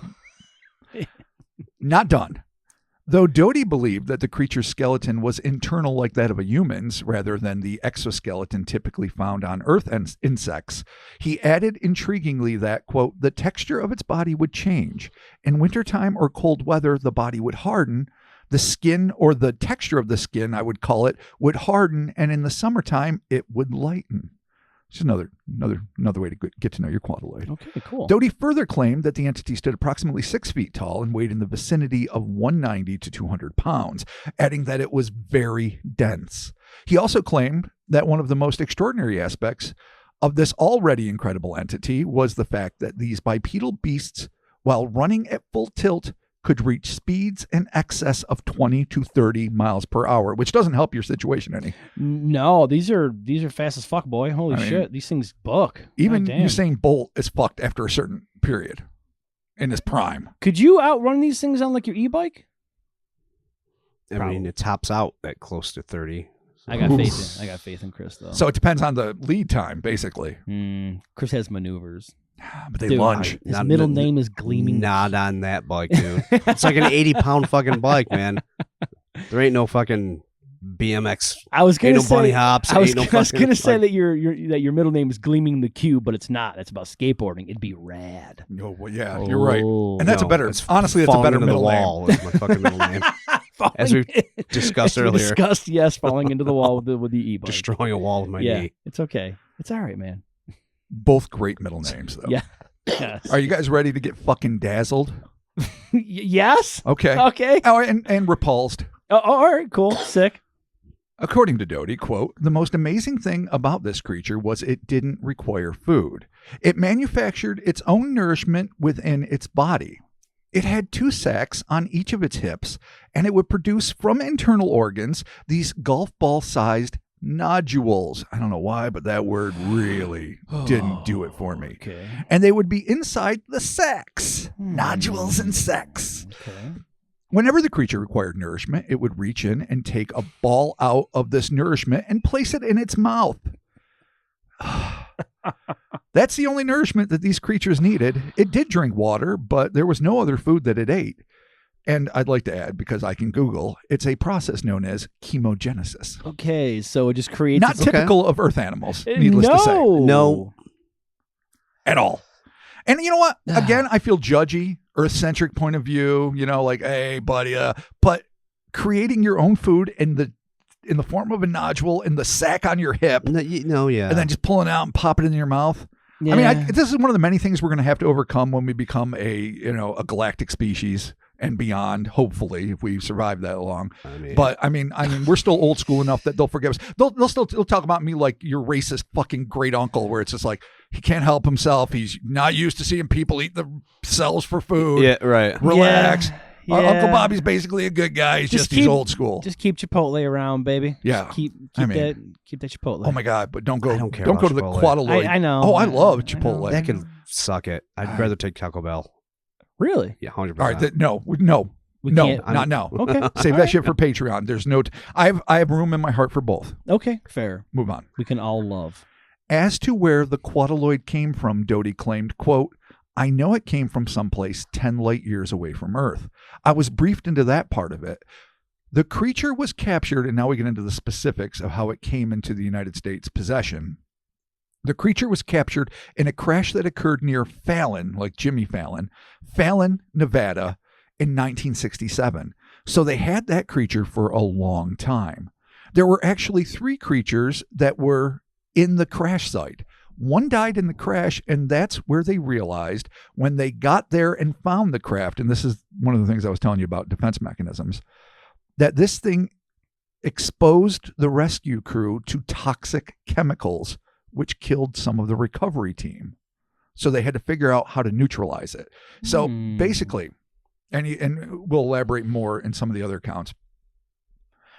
C: Not done. Though Doty believed that the creature's skeleton was internal like that of a human's rather than the exoskeleton typically found on Earth insects, he added intriguingly that, quote, the texture of its body would change. In wintertime or cold weather, the body would harden. The skin, or the texture of the skin, I would call it, would harden, and in the summertime, it would lighten. Just another way to get to know your Quataloid.
B: Okay, cool.
C: Doty further claimed that the entity stood approximately 6 feet tall and weighed in the vicinity of 190 to 200 pounds, adding that it was very dense. He also claimed that one of the most extraordinary aspects of this already incredible entity was the fact that these bipedal beasts, while running at full tilt, could reach speeds in excess of 20 to 30 miles per hour, which doesn't help your situation any.
B: No, these are fast as fuck, boy. Holy shit, these things book.
C: Even
B: God damn.
C: Usain Bolt is fucked after a certain period in his prime.
B: Could you outrun these things on like your e-bike?
D: I mean, it tops out at close to 30.
B: I got faith in Chris though.
C: So it depends on the lead time, basically.
B: Chris has maneuvers.
C: But they
B: Dude,
C: lunge.
B: His middle name is Gleaming.
D: Not on that bike, dude. It's like an 80-pound fucking bike, man. There ain't no fucking BMX.
B: I was gonna
D: ain't
B: say
D: no bunny hops.
B: I was
D: ain't no
B: gonna
D: fucking,
B: say
D: like,
B: that your middle name is Gleaming the Cube, but it's not. It's about skateboarding. It'd be rad.
C: Oh, well, yeah, you're right. And that's
D: no,
C: a better.
D: it's
C: Honestly, that's a
D: falling
C: better
D: into the
C: middle
D: wall
C: name.
D: is my fucking middle name. As we discussed
B: As we
D: earlier.
B: discussed, yes, falling into the wall with the e-bike.
D: Destroying a wall with my knee.
B: It's okay. It's all right, man.
C: Both great middle names, though.
B: Yeah. Yes.
C: Are you guys ready to get fucking dazzled?
B: Yes.
C: Okay.
B: Okay.
C: Oh, and repulsed.
B: Oh, all right. Cool. Sick.
C: According to Doty, quote, the most amazing thing about this creature was it didn't require food. It manufactured its own nourishment within its body. It had 2 sacs on each of its hips, and it would produce from internal organs these golf ball-sized nodules. I don't know why, but that word really didn't do it for me.
B: Okay.
C: And they would be inside the sacs. Nodules and sacs.
B: Okay.
C: Whenever the creature required nourishment, it would reach in and take a ball out of this nourishment and place it in its mouth. That's the only nourishment that these creatures needed. It did drink water, but there was no other food that it ate. And I'd like to add, because I can Google, it's a process known as chemogenesis.
B: Okay, so it just creates...
C: Not typical of Earth animals, needless to say.
D: No.
C: At all. And you know what? Again, I feel judgy, Earth-centric point of view, like, hey, buddy, but creating your own food in the form of a nodule in the sack on your hip,
D: yeah.
C: And then just pulling it out and pop it in your mouth.
B: Yeah.
C: I mean, this is one of the many things we're going to have to overcome when we become a galactic species and beyond, hopefully, if we survive that long. But I mean, we're still old school enough that they'll forgive us. They'll talk about me like your racist fucking great uncle, where it's just like, he can't help himself. He's not used to seeing people eat the cells for food.
D: Yeah, right.
C: Relax.
B: Yeah.
C: Uncle Bobby's basically a good guy. He's old school.
B: Just keep Chipotle around, baby.
C: Yeah.
B: Just keep that Chipotle.
C: Oh my God! But don't go.
D: I don't care
C: Don't
D: about
C: go to the
D: Chipotle.
C: Quataloid.
B: I know.
C: Oh, I love Chipotle.
D: That can suck it. I'd rather take Taco Bell.
B: Really?
D: Yeah, 100%.
C: All right. No,
B: We
C: no,
B: can't-
C: not now.
B: Okay.
C: Save that shit for Patreon. There's no. I have room in my heart for both.
B: Okay, fair.
C: Move on.
B: We can all love.
C: As to where the Quataloid came from, Doty claimed, quote, I know it came from someplace 10 light years away from Earth. I was briefed into that part of it. The creature was captured, and now we get into the specifics of how it came into the United States possession. The creature was captured in a crash that occurred near Fallon, like Jimmy Fallon, Nevada, in 1967. So they had that creature for a long time. There were actually 3 creatures that were in the crash site. One died in the crash, and that's where they realized when they got there and found the craft, and this is one of the things I was telling you about defense mechanisms, that this thing exposed the rescue crew to toxic chemicals, which killed some of the recovery team. So they had to figure out how to neutralize it. So basically, and we'll elaborate more in some of the other accounts,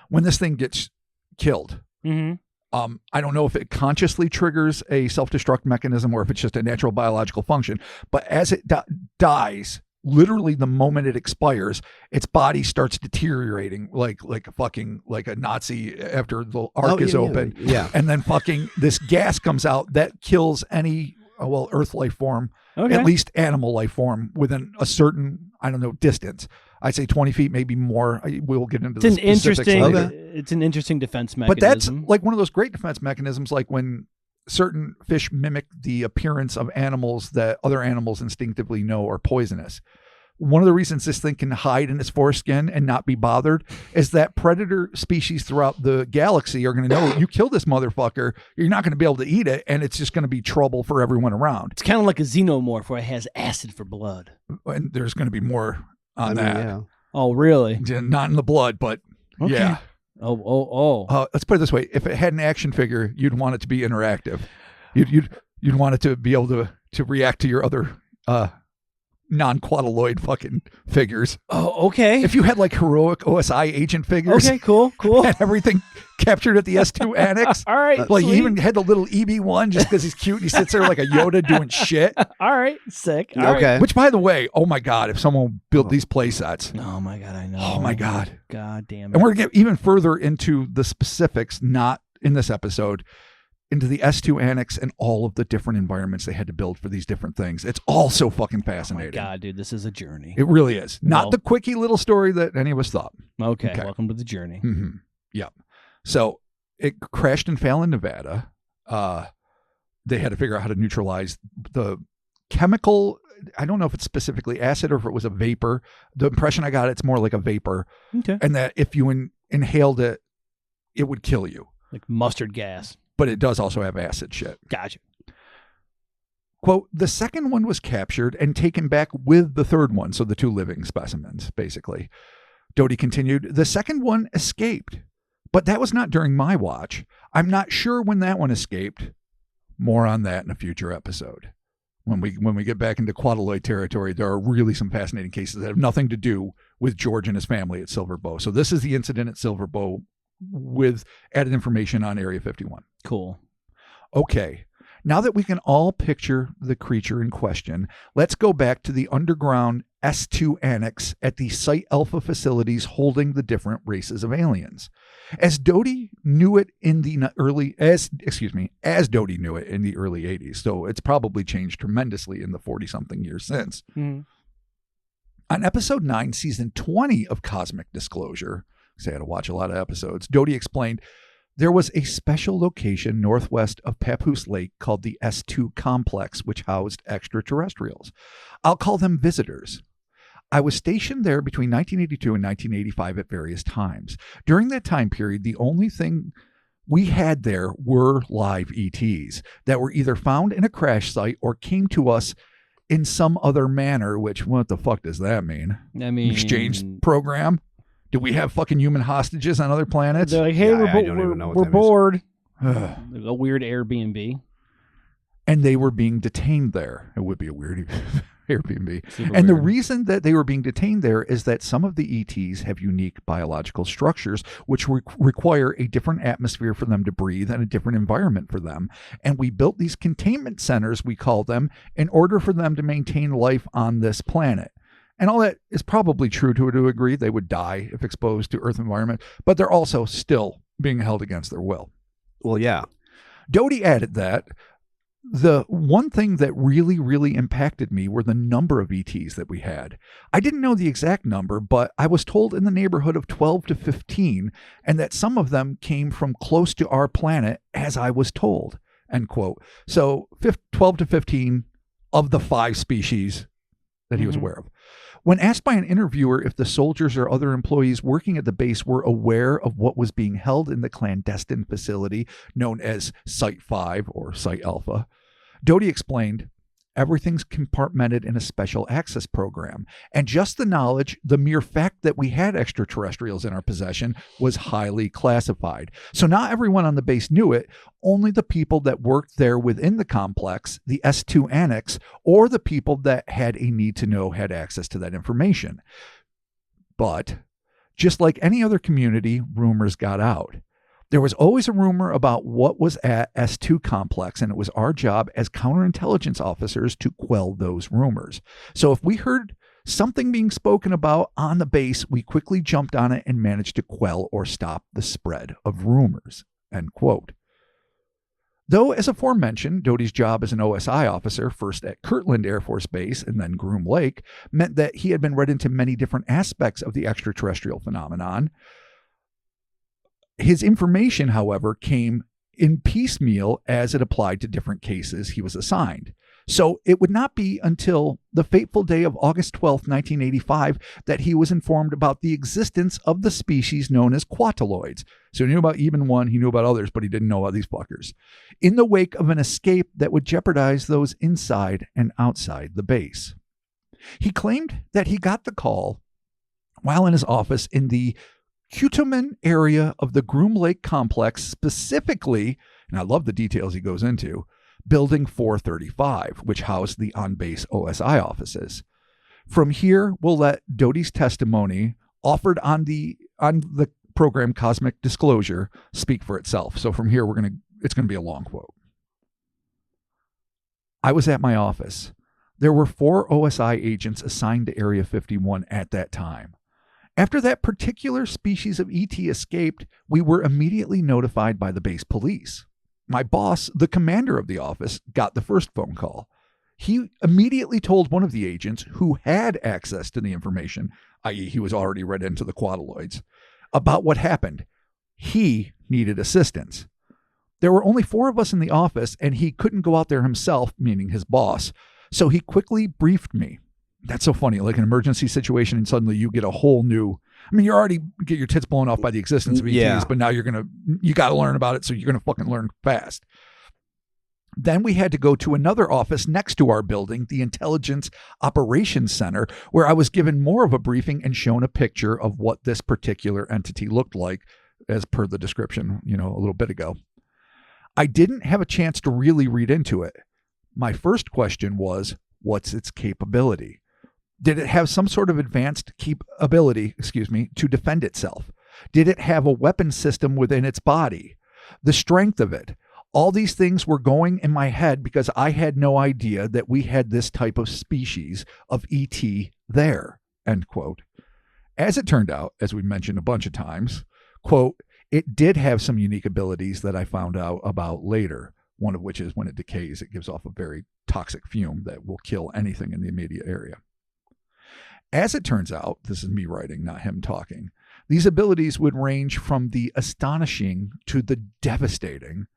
C: when this thing gets killed, I don't know if it consciously triggers a self-destruct mechanism or if it's just a natural biological function, but as it dies, literally the moment it expires, its body starts deteriorating like a Nazi after the arc is open.
D: Yeah.
C: And then fucking this gas comes out that kills any Earth life form,
B: Okay.
C: at least animal life form, within a certain, distance. I'd say 20 feet, maybe more. We'll get into the specifics later.
B: It's an interesting defense mechanism.
C: But that's like one of those great defense mechanisms, like when certain fish mimic the appearance of animals that other animals instinctively know are poisonous. One of the reasons this thing can hide in its foreskin and not be bothered is that predator species throughout the galaxy are going to know you kill this motherfucker, you're not going to be able to eat it, and it's just going to be trouble for everyone around.
B: It's kind of like a xenomorph where it has acid for blood.
C: And there's going to be more on that.
D: Yeah.
B: Oh, really?
C: Not in the blood, but
B: Okay.
C: yeah.
B: Oh.
C: Let's put it this way: if it had an action figure, you'd want it to be interactive. You'd want it to be able to react to your other non-Quataloid fucking figures.
B: Oh, okay.
C: If you had like heroic OSI agent figures,
B: Okay, cool.
C: and everything captured at the S-2 Annex.
B: All right.
C: Like you
B: sweet.
C: even had the little EB1 just because he's cute. And he sits there like a Yoda doing shit.
B: All right. Sick. All right.
D: Okay.
C: Which, by the way, oh my God, if someone built these play sets.
B: Oh my God, I know.
C: Oh my God.
B: God damn it.
C: And we're going to get even further into the specifics, not in this episode, into the S-2 Annex and all of the different environments they had to build for these different things. It's all so fucking fascinating.
B: God, dude, this is a journey.
C: It really is. Not
B: Well-
C: the quickie little story that any of us thought.
B: Okay, welcome to the journey.
C: Mm-hmm. Yeah. So it crashed in Fallon, Nevada. They had to figure out how to neutralize the chemical. I don't know if it's specifically acid or if it was a vapor. The impression I got, it's more like a vapor.
B: Okay.
C: And that if you inhaled it, it would kill you.
B: Like mustard gas.
C: But it does also have acid shit.
B: Gotcha.
C: Quote, the second one was captured and taken back with the third one. So the 2 living specimens, basically. Doty continued, the second one escaped, but that was not during my watch. I'm not sure when that one escaped. More on that in a future episode. When we get back into Quataloid territory, there are really some fascinating cases that have nothing to do with George and his family at Silver Bow. So this is the incident at Silver Bow with added information on Area 51.
B: Cool.
C: Okay, now that we can all picture the creature in question, let's go back to the underground S-2 Annex at the Site Alpha facilities holding the different races of aliens. As Doty knew it in the early 80s, so it's probably changed tremendously in the 40-something years since. On episode 9, season 20 of Cosmic Disclosure, because I had to watch a lot of episodes, Doty explained there was a special location northwest of Papoose Lake called the S-2 Complex, which housed extraterrestrials. I'll call them visitors. I was stationed there between 1982 and 1985 at various times. During that time period, the only thing we had there were live ETs that were either found in a crash site or came to us in some other manner, which, what the fuck does that mean?
B: I mean,
C: exchange program? Do we have fucking human hostages on other planets?
B: They're like, hey, we're bored. A weird Airbnb.
C: And they were being detained there. It would be a weird Airbnb.
B: Super
C: and
B: weird.
C: the reason that they were being detained there is that some of the ETs have unique biological structures which require a different atmosphere for them to breathe and a different environment for them. And we built these containment centers, we call them, in order for them to maintain life on this planet. And all that is probably true to a degree. They would die if exposed to Earth environment, but they're also still being held against their will.
D: Well, yeah.
C: Doty added that the one thing that really, really impacted me were the number of ETs that we had. I didn't know the exact number, but I was told in the neighborhood of 12 to 15, and that some of them came from close to our planet, as I was told, end quote. So 12 to 15 of the 5 species that he was aware of. When asked by an interviewer if the soldiers or other employees working at the base were aware of what was being held in the clandestine facility known as Site 5 or Site Alpha, Doty explained, everything's compartmented in a special access program. And just the knowledge, the mere fact that we had extraterrestrials in our possession was highly classified. So not everyone on the base knew it, only the people that worked there within the complex, the S-2 Annex, or the people that had a need to know had access to that information. But just like any other community, rumors got out. There was always a rumor about what was at S-2 Complex, and it was our job as counterintelligence officers to quell those rumors. So if we heard something being spoken about on the base, we quickly jumped on it and managed to quell or stop the spread of rumors, end quote. Though, as aforementioned, Doty's job as an OSI officer, first at Kirtland Air Force Base and then Groom Lake, meant that he had been read into many different aspects of the extraterrestrial phenomenon. His information, however, came in piecemeal as it applied to different cases he was assigned. So it would not be until the fateful day of August 12th, 1985, that he was informed about the existence of the species known as Quataloids. So he knew about even one, he knew about others, but he didn't know about these fuckers. In the wake of an escape that would jeopardize those inside and outside the base. He claimed that he got the call while in his office in the Quataloid area of the Groom Lake complex, specifically, and I love the details he goes into, Building 435, which housed the on-base OSI offices. From here, we'll let Doty's testimony offered on the program Cosmic Disclosure speak for itself. So from here, it's going to be a long quote. I was at my office. There were 4 OSI agents assigned to Area 51 at that time. After that particular species of ET escaped, we were immediately notified by the base police. My boss, the commander of the office, got the first phone call. He immediately told one of the agents who had access to the information, i.e. he was already read into the Quataloids, about what happened. He needed assistance. There were only 4 of us in the office, and he couldn't go out there himself, meaning his boss, so he quickly briefed me. That's so funny, like an emergency situation, and suddenly you get a whole new, I mean, you already get your tits blown off by the existence of ETs, but now you got to learn about it, so you're going to fucking learn fast. Then we had to go to another office next to our building, the Intelligence Operations Center, where I was given more of a briefing and shown a picture of what this particular entity looked like, as per the description, a little bit ago. I didn't have a chance to really read into it. My first question was, what's its capability? Did it have some sort of advanced ability to defend itself? Did it have a weapon system within its body? The strength of it? All these things were going in my head because I had no idea that we had this type of species of ET there, end quote. As it turned out, as we mentioned a bunch of times, quote, it did have some unique abilities that I found out about later, one of which is when it decays, it gives off a very toxic fume that will kill anything in the immediate area. As it turns out, this is me writing, not him talking, these abilities would range from the astonishing to the devastating,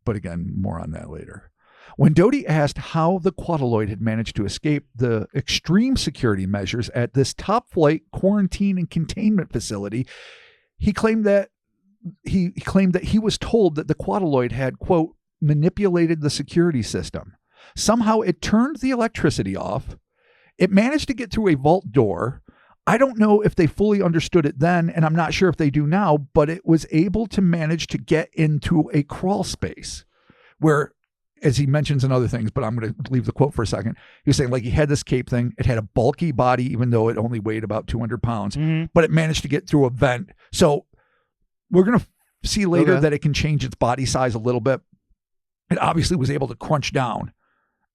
C: but again, more on that later. When Doty asked how the Quataloid had managed to escape the extreme security measures at this top flight quarantine and containment facility, he claimed that he was told that the Quataloid had, quote, manipulated the security system. Somehow it turned the electricity off. It managed to get through a vault door. I don't know if they fully understood it then, and I'm not sure if they do now, but it was able to manage to get into a crawl space where, as he mentions in other things, but I'm going to leave the quote for a second. He was saying, like, he had this cape thing. It had a bulky body, even though it only weighed about 200 pounds, but it managed to get through a vent. So we're going to see later that it can change its body size a little bit. It obviously was able to crunch down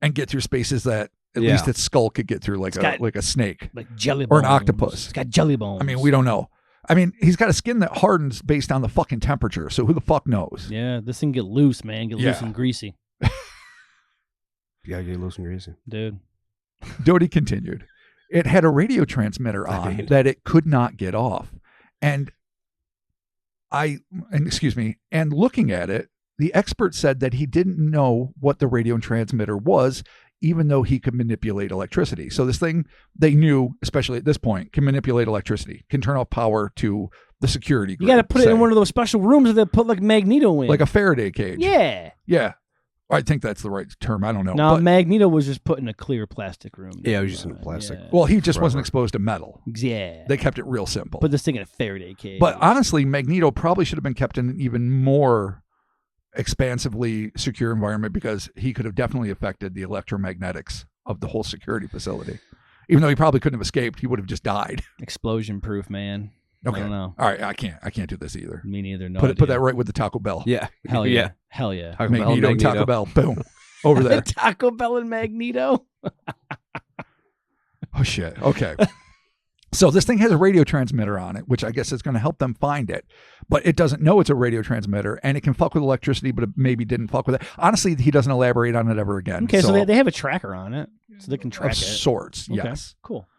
C: and get through spaces that at least its skull could get through, like a snake,
B: like jelly
C: or
B: bones.
C: an octopus.
B: It's got jelly bones.
C: I mean, we don't know. I mean, he's got a skin that hardens based on the fucking temperature. So who the fuck knows?
B: Yeah, this thing get loose, man. Get loose and greasy.
D: You gotta get loose and greasy,
B: dude.
C: Doty continued. It had a radio transmitter on that it could not get off, and looking at it, the expert said that he didn't know what the radio transmitter was, even though he could manipulate electricity. So this thing, they knew, especially at this point, can manipulate electricity, can turn off power to the security grid.
B: You got to put it in one of those special rooms that they put like Magneto in.
C: Like a Faraday cage.
B: Yeah.
C: Yeah. I think that's the right term. I don't know.
B: No, Magneto was just put in a clear plastic room.
D: Yeah, it was just in a plastic.
B: Yeah.
C: Well, he just wasn't exposed to metal.
B: Yeah.
C: They kept it real simple.
B: Put this thing in a Faraday cage.
C: But honestly, Magneto probably should have been kept in an even more expansively secure environment, because he could have definitely affected the electromagnetics of the whole security facility. Even though he probably couldn't have escaped, he would have just died.
B: Explosion proof, man.
C: Okay.
B: I don't know.
C: All right, I can't do this either.
B: Me neither. No
C: Put that right with the Taco Bell.
D: Yeah.
B: Hell yeah. Hell yeah.
C: Magneto, Taco Bell. Boom. Over there.
B: Taco Bell and Magneto.
C: Oh shit. Okay. So this thing has a radio transmitter on it, which I guess is going to help them find it, but it doesn't know it's a radio transmitter, and it can fuck with electricity, but it maybe didn't fuck with it. Honestly, he doesn't elaborate on it ever again.
B: Okay, so they have a tracker on it, so they can track
C: of
B: it.
C: sorts,
B: Okay,
C: yes.
B: cool.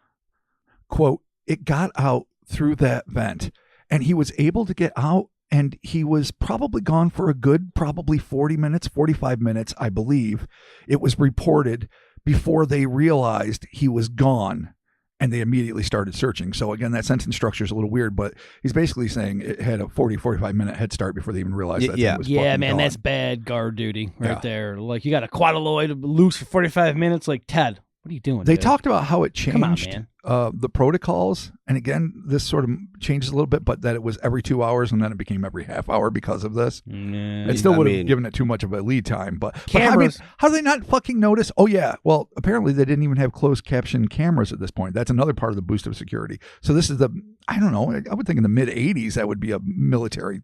C: Quote, it got out through that vent, and he was able to get out, and he was probably gone for a good, probably 40 minutes, 45 minutes, I believe. It was reported before they realized he was gone. And they immediately started searching. So again, that sentence structure is a little weird, but he's basically saying it had a 45 minute head start before they even realized that thing was fucking
B: man,
C: gone.
B: that's bad guard duty right there. Like, you got a Quataloid loose for 45 minutes. Like, Ted, what are you doing?
C: They
B: dude?
C: talked about how it changed
B: man.
C: The protocols. And again, this sort of changes a little bit, but that it was every 2 hours and then it became every half hour because of this. It still would have given it too much of a lead time. But I mean, how do they not fucking notice? Oh, yeah. Well, apparently they didn't even have closed caption cameras at this point. That's another part of the boost of security. So this is I don't know. I would think in the mid 80s that would be a military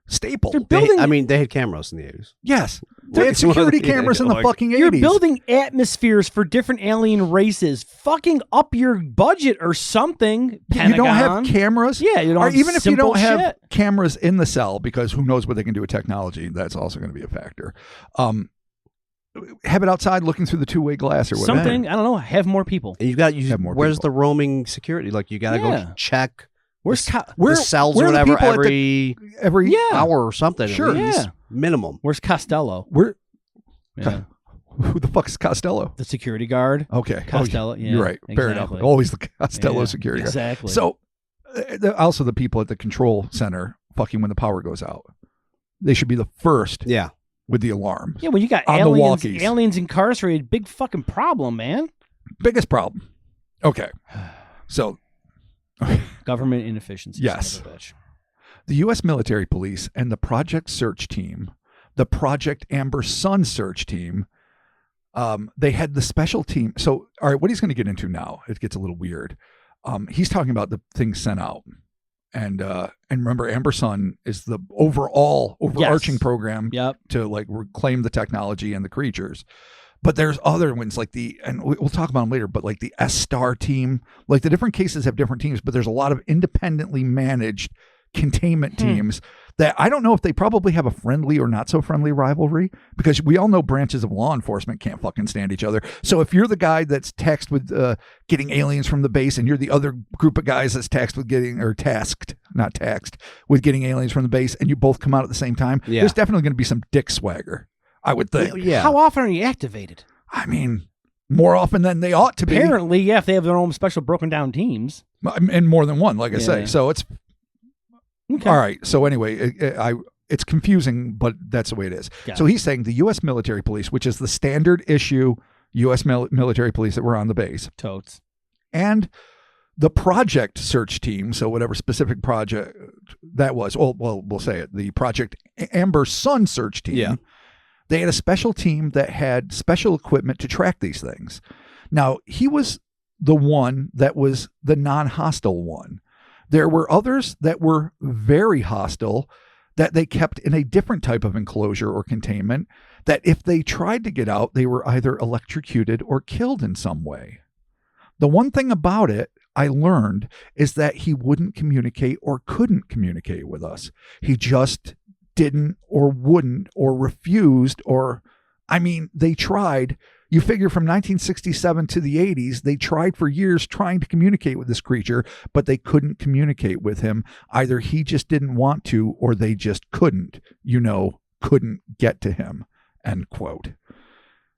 C: staple.
D: They had cameras in the 80s.
C: Yes. They had security cameras in the fucking 80s.
B: You're building atmospheres for different alien races. Fucking up your budget or something, Pentagon.
C: You don't have cameras?
B: Yeah, you don't
C: or
B: have
C: even if you don't have
B: shit.
C: cameras in the cell, because who knows what they can do with technology. That's also going to be a factor. Have it outside looking through the two-way glass or whatever.
B: Something, I don't know, have more people.
D: And
C: have more
D: where's
C: people.
D: the roaming security? Like, you got to go check
B: Where's
D: the cells or whatever every hour or something.
C: Sure.
D: At least, minimum.
B: Where's Costello?
C: Who the fuck is Costello?
B: The security guard.
C: Okay.
B: Costello. Yeah,
C: you're right. Fair enough. Always the Costello security guard.
B: Exactly.
C: So also the people at the control center fucking when the power goes out. They should be the first with the alarm.
B: Yeah, when you got aliens incarcerated, big fucking problem, man.
C: Biggest problem. Okay. So
B: government inefficiency.
C: Yes. The U.S. military police and the Project Search Team, the Project Amber Sun Search Team, they had the special team. So, all right, what he's going to get into now, it gets a little weird. He's talking about the things sent out. And remember, Amber Sun is the overarching program to like reclaim the technology and the creatures. But there's other ones like and we'll talk about them later, but like the S-Star team, like the different cases have different teams, but there's a lot of independently managed containment teams that I don't know if they probably have a friendly or not so friendly rivalry, because we all know branches of law enforcement can't fucking stand each other. So if you're the guy that's tasked with getting aliens from the base, and you're the other group of guys that's tasked with getting aliens from the base, and you both come out at the same time, there's definitely going to be some dick swagger, I would think.
B: Yeah. How often are you activated?
C: I mean, more often than they ought to be.
B: Apparently, yeah, if they have their own special broken down teams.
C: And more than one, like I say. So it's... Okay. All right. So anyway, it's confusing, but that's the way it is. So he's saying the U.S. military police, which is the standard issue U.S. military police that were on the base.
B: Totes.
C: And the project search team, so whatever specific project that was, well, we'll say it, the Project Amber Sun search team. Yeah. They had a special team that had special equipment to track these things. Now, he was the one that was the non-hostile one. There were others that were very hostile, that they kept in a different type of enclosure or containment, that if they tried to get out, they were either electrocuted or killed in some way. The one thing about it I learned is that he wouldn't communicate or couldn't communicate with us. He just didn't or wouldn't or refused they tried. You figure from 1967 to the 80s, they tried for years trying to communicate with this creature, but they couldn't communicate with him. Either he just didn't want to, or they just couldn't get to him, end quote.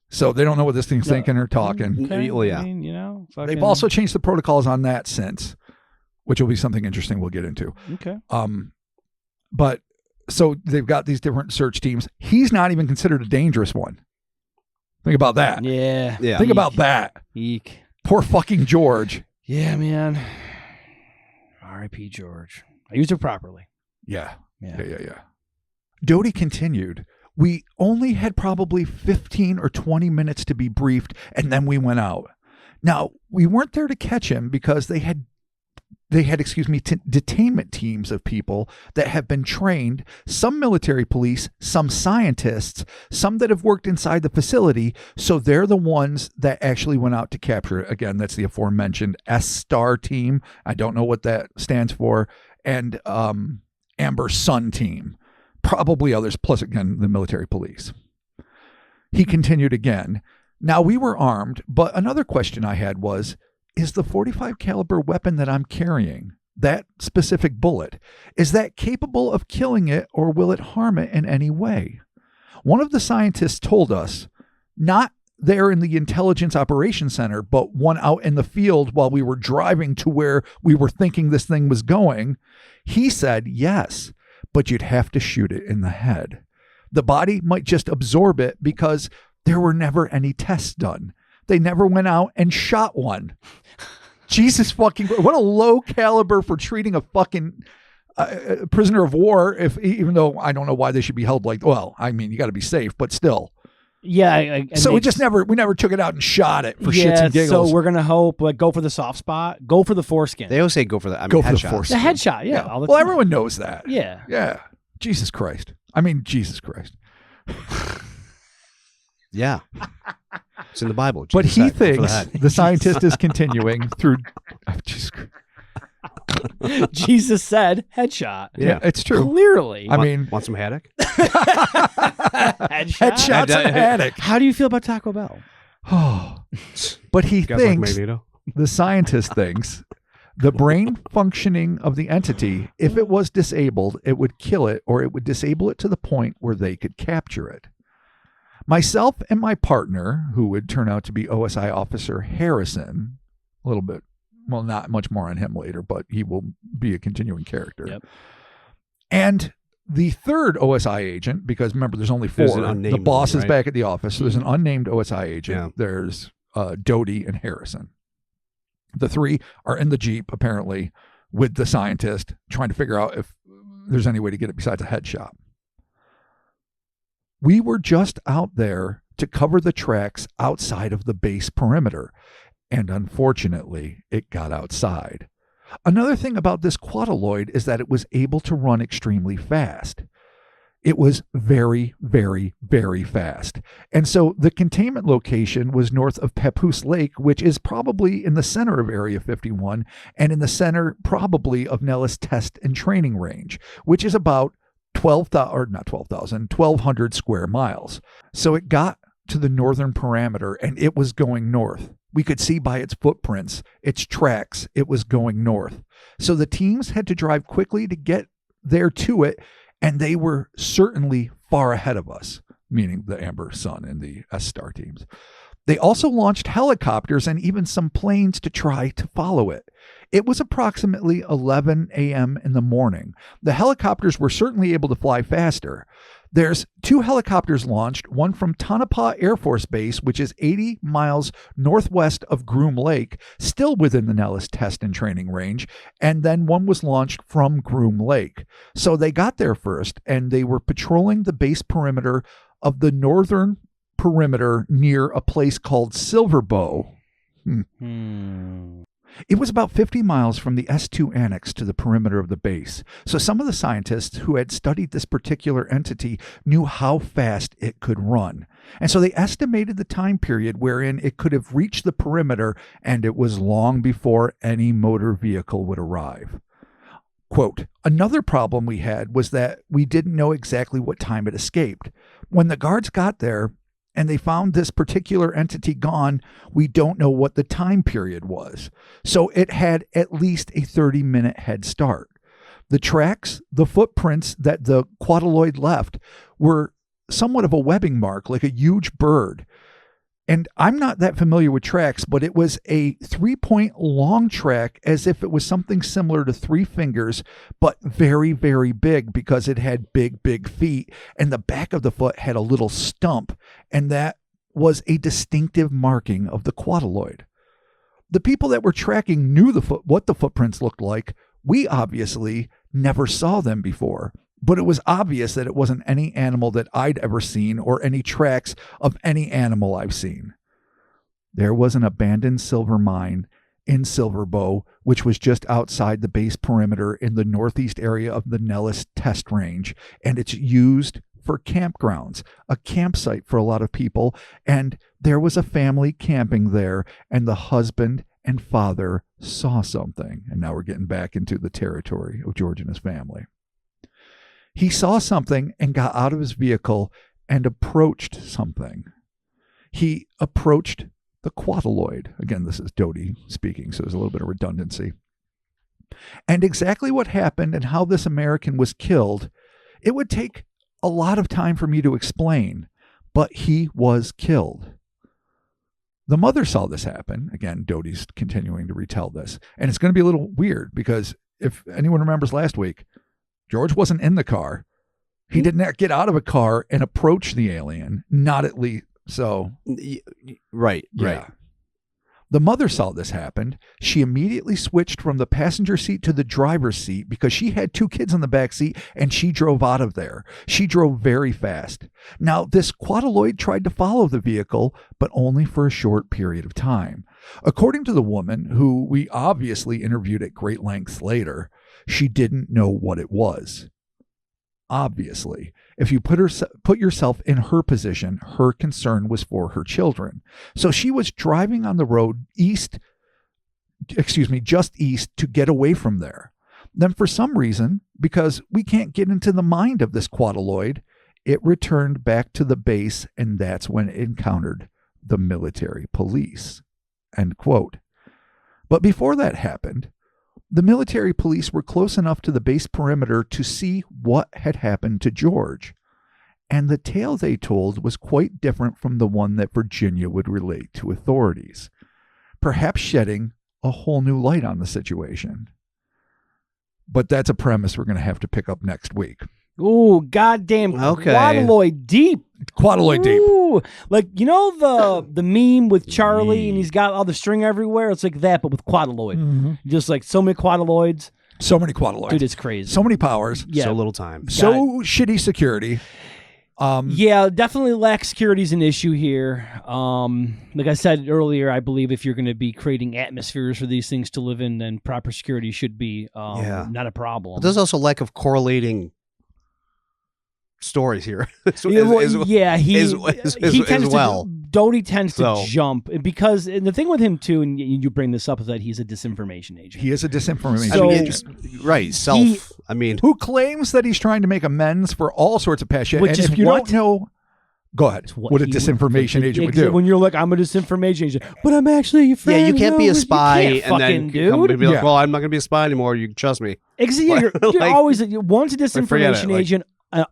C: So they don't know what this thing's thinking or talking.
B: Okay.
D: Well, yeah.
B: I mean,
C: They've also changed the protocols on that since, which will be something interesting we'll get into.
B: Okay.
C: But so they've got these different search teams. He's not even considered a dangerous one. Think about that.
B: Yeah.
C: Think about that.
B: Eek.
C: Poor fucking George.
B: Yeah, man. R.I.P. George. I used it properly.
C: Yeah. Doty continued. We only had probably 15 or 20 minutes to be briefed, and then we went out. Now, we weren't there to catch him because they had detainment teams of people that have been trained, some military police, some scientists, some that have worked inside the facility. So they're the ones that actually went out to capture it. Again, that's the aforementioned S-Star team. I don't know what that stands for. And Amber Sun team. Probably others, plus again, the military police. He continued again. Now we were armed, but another question I had was, is the .45 caliber weapon that I'm carrying, that specific bullet, is that capable of killing it, or will it harm it in any way? One of the scientists told us, not there in the Intelligence Operations Center, but one out in the field while we were driving to where we were thinking this thing was going. He said, yes, but you'd have to shoot it in the head. The body might just absorb it because there were never any tests done. They never went out and shot one. Jesus fucking, what a low caliber for treating a fucking prisoner of war, even though I don't know why they should be held like, well, I mean, you got to be safe, but still.
B: Yeah.
C: So we never took it out and shot it for shits and giggles.
B: So we're going to hope, go for the soft spot, go for the foreskin.
D: They always say go for the
C: headshot.
B: The headshot, yeah.
C: Well, everyone knows that.
B: Yeah.
C: Yeah. Jesus Christ. I mean, Jesus Christ.
D: Yeah. It's in the Bible.
C: But he thinks the scientist is continuing through.
B: Jesus said headshot.
C: Yeah, it's true.
B: Clearly.
C: I mean,
D: want some haddock?
B: Headshots
C: and haddock.
B: How do you feel about Taco Bell?
C: But he thinks, the scientist thinks, the brain functioning of the entity, if it was disabled, it would kill it, or it would disable it to the point where they could capture it. Myself and my partner, who would turn out to be OSI Officer Harrison, a little bit, well, not much more on him later, but he will be a continuing character.
B: Yep.
C: And the third OSI agent, because remember, there's only four. The boss is back at the office, so there's an unnamed OSI agent. Yeah. There's Doty and Harrison. The three are in the Jeep, apparently, with the scientist, trying to figure out if there's any way to get it besides a headshot. We were just out there to cover the tracks outside of the base perimeter, and unfortunately, it got outside. Another thing about this Quataloid is that it was able to run extremely fast. It was very, very, very fast. And so the containment location was north of Papoose Lake, which is probably in the center of Area 51 and in the center probably of Nellis Test and Training Range, which is about 1,200 square miles. So it got to the northern parameter and it was going north. We could see by its footprints, its tracks, it was going north. So the teams had to drive quickly to get there to it, and they were certainly far ahead of us, meaning the Amber Sun and the S-Star teams. They also launched helicopters and even some planes to try to follow it. It was approximately 11 a.m. in the morning. The helicopters were certainly able to fly faster. There's 2 helicopters launched, one from Tonopah Air Force Base, which is 80 miles northwest of Groom Lake, still within the Nellis Test and Training Range, and then one was launched from Groom Lake. So they got there first, and they were patrolling the base perimeter of the northern perimeter near a place called Silver Bow. It was about 50 miles from the S-2 Annex to the perimeter of the base. So some of the scientists who had studied this particular entity knew how fast it could run. And so they estimated the time period wherein it could have reached the perimeter, and it was long before any motor vehicle would arrive. Quote, another problem we had was that we didn't know exactly what time it escaped. When the guards got there, and they found this particular entity gone, we don't know what the time period was. So it had at least a 30-minute head start. The tracks, the footprints that the Quataloid left were somewhat of a webbing mark, like a huge bird. And I'm not that familiar with tracks, but it was a 3-point long track, as if it was something similar to 3 fingers, but very, very big because it had big, big feet. And the back of the foot had a little stump. And that was a distinctive marking of the Quataloid. The people that were tracking knew what the footprints looked like. We obviously never saw them before. But it was obvious that it wasn't any animal that I'd ever seen or any tracks of any animal I've seen. There was an abandoned silver mine in Silver Bow, which was just outside the base perimeter in the northeast area of the Nellis Test Range, and it's used for campgrounds, a campsite for a lot of people, and there was a family camping there, and the husband and father saw something. And now we're getting back into the territory of George and his family. He saw something and got out of his vehicle and approached something. He approached the Quataloid. Again, this is Doty speaking, so there's a little bit of redundancy. And exactly what happened and how this American was killed, it would take a lot of time for me to explain, but he was killed. The mother saw this happen. Again, Doty's continuing to retell this. And it's going to be a little weird because if anyone remembers last week, George wasn't in the car. He did not get out of a car and approach the alien. Not at least. So.
D: Right.
C: The mother saw this happen. She immediately switched from the passenger seat to the driver's seat because she had 2 kids in the back seat, and she drove out of there. She drove very fast. Now, this Quataloid tried to follow the vehicle, but only for a short period of time. According to the woman, who we obviously interviewed at great lengths later, she didn't know what it was. Obviously, if you put yourself in her position, her concern was for her children. So she was driving on the road just east to get away from there. Then for some reason, because we can't get into the mind of this Quataloid, it returned back to the base, and that's when it encountered the military police. End quote. But before that happened, the military police were close enough to the base perimeter to see what had happened to George. And the tale they told was quite different from the one that Virginia would relate to authorities, perhaps shedding a whole new light on the situation. But that's a premise we're going to have to pick up next week.
B: Ooh, goddamn Quataloid deep.
C: Quataloid deep.
B: Ooh, like, you know the meme with Charlie and he's got all the string everywhere? It's like that, but with Quataloid.
C: Mm-hmm.
B: Just like so many Quataloids.
C: So many Quataloids.
B: Dude, it's crazy.
C: So many powers.
D: So little time.
C: So shitty security.
B: Yeah, definitely lack security is an issue here. Like I said earlier, I believe if you're going to be creating atmospheres for these things to live in, then proper security should be not a problem.
D: But there's also lack of correlating stories here.
B: He tends
D: well.
B: Doty tends to jump because and the thing with him too, and you bring this up, is that he's a disinformation agent.
C: He is a disinformation agent.
B: Right.
C: Who claims that he's trying to make amends for all sorts of past shit.
B: Which
C: and
B: is
C: if you don't know, go ahead. What a disinformation agent would do.
B: When you're like, I'm a disinformation agent, but I'm actually your friend.
D: Yeah, you can't be a spy and then come and be like,
B: Yeah.
D: well, I'm not going to be a spy anymore. You trust me.
B: Exactly. You're always once a disinformation agent.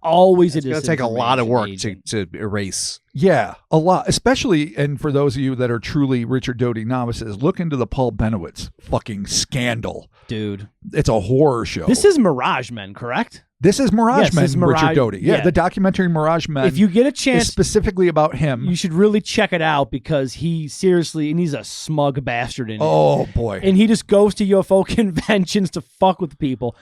B: Always
D: it's going to take a lot of work to erase.
C: Yeah, a lot. Especially, and for those of you that are truly Richard Doty novices, look into the Paul Benowitz fucking scandal.
B: Dude.
C: It's a horror show.
B: This is Mirage Men, correct?
C: This is Mirage Men, Richard Doty. Yeah, the documentary Mirage Men.
B: If you get a chance,
C: is specifically about him.
B: You should really check it out because he seriously, and he's a smug bastard in it.
C: Oh, boy.
B: And he just goes to UFO conventions to fuck with people.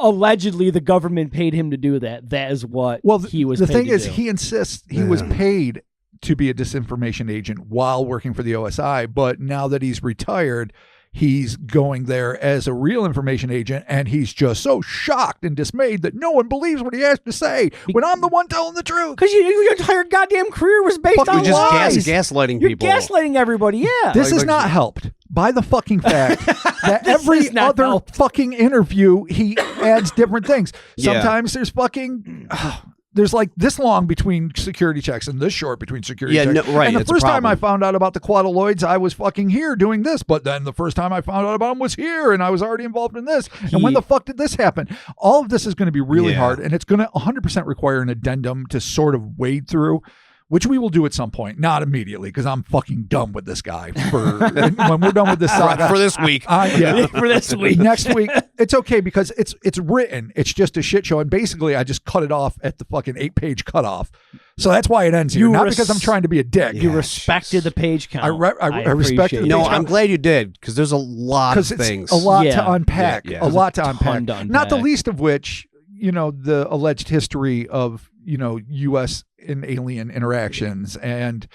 B: Allegedly, the government paid him to do that. That is what he was paid to do.
C: The thing is, he insists he was paid to be a disinformation agent while working for the OSI, but now that he's retired, he's going there as a real information agent, and he's just so shocked and dismayed that no one believes what he has to say when I'm the one telling the truth.
B: Because your entire goddamn career was based on lies.
D: Gaslighting
B: You're
D: people.
B: Gaslighting everybody, yeah.
C: This is not helped by the fucking fact that every other fucking interview he adds different things. Sometimes there's fucking... there's like this long between security checks and this short between security checks.
D: No, right.
C: And the first time I found out about the Quataloids, I was fucking here doing this. But then the first time I found out about them was here, and I was already involved in this. And when the fuck did this happen? All of this is going to be really hard, and it's going to 100% require an addendum to sort of wade through, which we will do at some point. Not immediately, because I'm fucking done with this guy. When we're done with this saga.
D: For this week.
B: For this week.
C: Next week. It's okay because it's written. It's just a shit show. And basically, I just cut it off at the fucking 8-page cutoff. So that's why it ends here. Not because I'm trying to be a dick.
B: You respected the page count.
C: I respected the page count.
D: I'm glad you did, because there's a lot of things.
C: A lot to unpack.
D: Yeah.
C: A lot to unpack. Not the
B: least
C: least of which, the alleged history of, U.S. and alien interactions and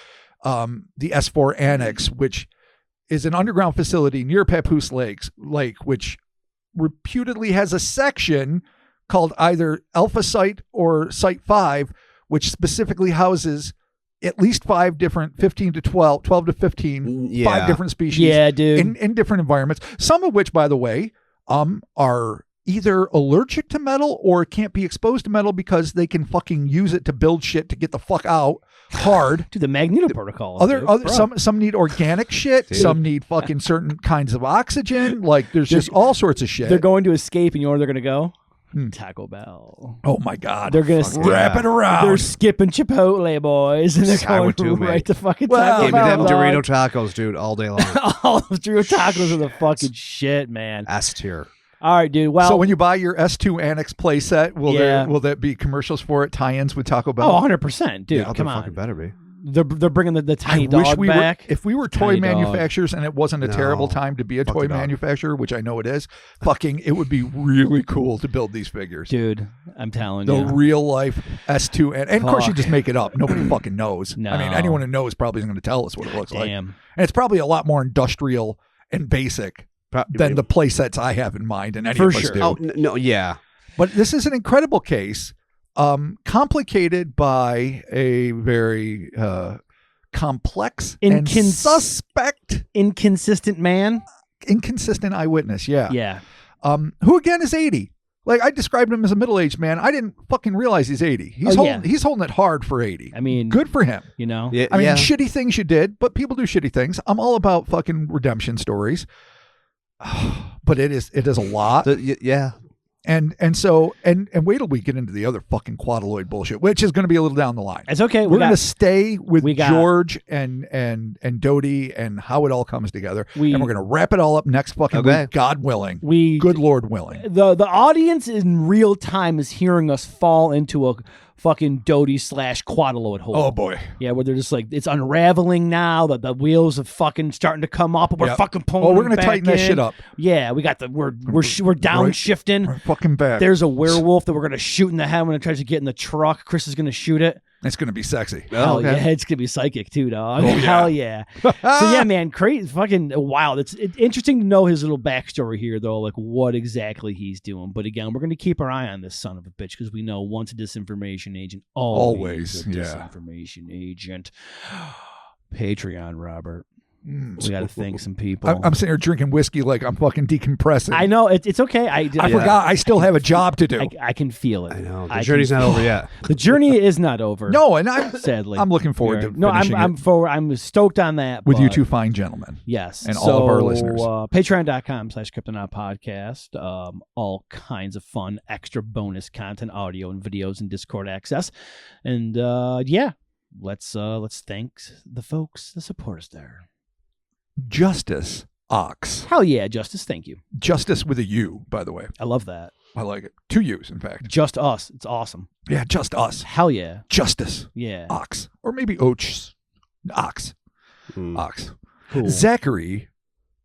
C: the S-4 Annex, which is an underground facility near Papoose Lake, which reputedly has a section called either Alpha Site or Site 5, which specifically houses at least 5 different 15 to 12 to 15, 5 different species in different environments, some of which, by the way, are either allergic to metal or can't be exposed to metal because they can fucking use it to build shit to get the fuck out hard.
B: Dude, the Magneto Protocol.
C: Some need organic shit. Dude. Some need fucking certain kinds of oxygen. Like there's just all sorts of shit.
B: They're going to escape, and you know where they're going to go? Taco Bell.
C: Oh my God.
B: They're going to
C: wrap it around.
B: They're skipping Chipotle, boys. And they're going right to fucking Taco Bell.
D: Give me them Dorito tacos, dude, all day long.
B: All those Dorito tacos are the fucking shit, man.
D: S tier.
B: All right, dude. Well,
C: so when you buy your S-2 Annex playset, will there be commercials for it, tie-ins with Taco Bell?
B: Oh, 100%, dude. Come on.
D: Fucking better be.
B: They're bringing the tiny dog back.
C: If we were toy manufacturers and it wasn't a terrible time to be a toy manufacturer, which I know it is, it would be really cool to build these figures.
B: Dude, I'm telling you.
C: The real life S2. And of course you just make it up. Nobody fucking knows.
B: No.
C: I mean, anyone who knows probably isn't going to tell us what it looks like.
B: And
C: it's probably a lot more industrial and basic than the play sets I have in mind, and any of us do.
D: Oh, no, yeah.
C: But this is an incredible case, complicated by a very complex and suspect,
B: inconsistent man,
C: inconsistent eyewitness.
B: Yeah.
C: Who again is 80. Like I described him as a middle-aged man. I didn't fucking realize he's 80. He's holding it hard for 80.
B: I mean,
C: good for him.
B: Yeah,
C: I mean, shitty things you did, but people do shitty things. I'm all about fucking redemption stories. But it is a lot. And wait till we get into the other fucking Quataloid bullshit, which is going to be a little down the line.
B: It's okay.
C: We're going to stay with George and Doty and how it all comes together. And we're going to wrap it all up next fucking week, God willing. Good Lord willing.
B: The audience in real time is hearing us fall into a fucking Doty / Quataloid hole.
C: Oh boy.
B: Yeah, where they're just like, it's unraveling now. The wheels are fucking starting to come up, and we're fucking pulling.
C: Oh, we're gonna tighten that shit up.
B: Yeah, we got we're downshifting.
C: We're fucking back.
B: There's a werewolf that we're gonna shoot in the head when it tries to get in the truck. Chris is gonna shoot it.
C: It's going to be sexy.
B: Hell
D: okay.
B: yeah, it's gonna be psychic too, dog.
C: Oh, yeah.
B: Hell yeah. So yeah, man, crazy, fucking wild. It's interesting to know his little backstory here, though, like what exactly he's doing. But again, we're gonna keep our eye on this son of a bitch because we know once a disinformation agent, always a disinformation agent. Patreon, Robert. We got to thank some people.
C: I'm sitting here drinking whiskey like I'm fucking decompressing.
B: I know it's okay. I
C: forgot I still have a job to do.
B: I can feel it.
D: I know the journey's not over yet.
B: The journey is not over.
C: No, and I'm
B: sadly.
C: I'm looking forward to finishing
B: I'm stoked on that
C: with you
B: but-
C: two fine gentlemen.
B: Yes.
C: And all of our listeners.
B: Patreon.com/Cryptonaut podcast. All kinds of fun, extra bonus content, audio and videos and Discord access. And let's thank the folks that support us there.
C: Justice Ox.
B: Hell yeah, Justice. Thank you.
C: Justice with a U, by the way.
B: I love that.
C: I like it. 2 U's, in fact.
B: Just us. It's awesome.
C: Yeah, just us.
B: Hell yeah.
C: Justice.
B: Yeah.
C: Ox. Or maybe Oaks. Ox. Ox.
B: Cool.
C: Zachary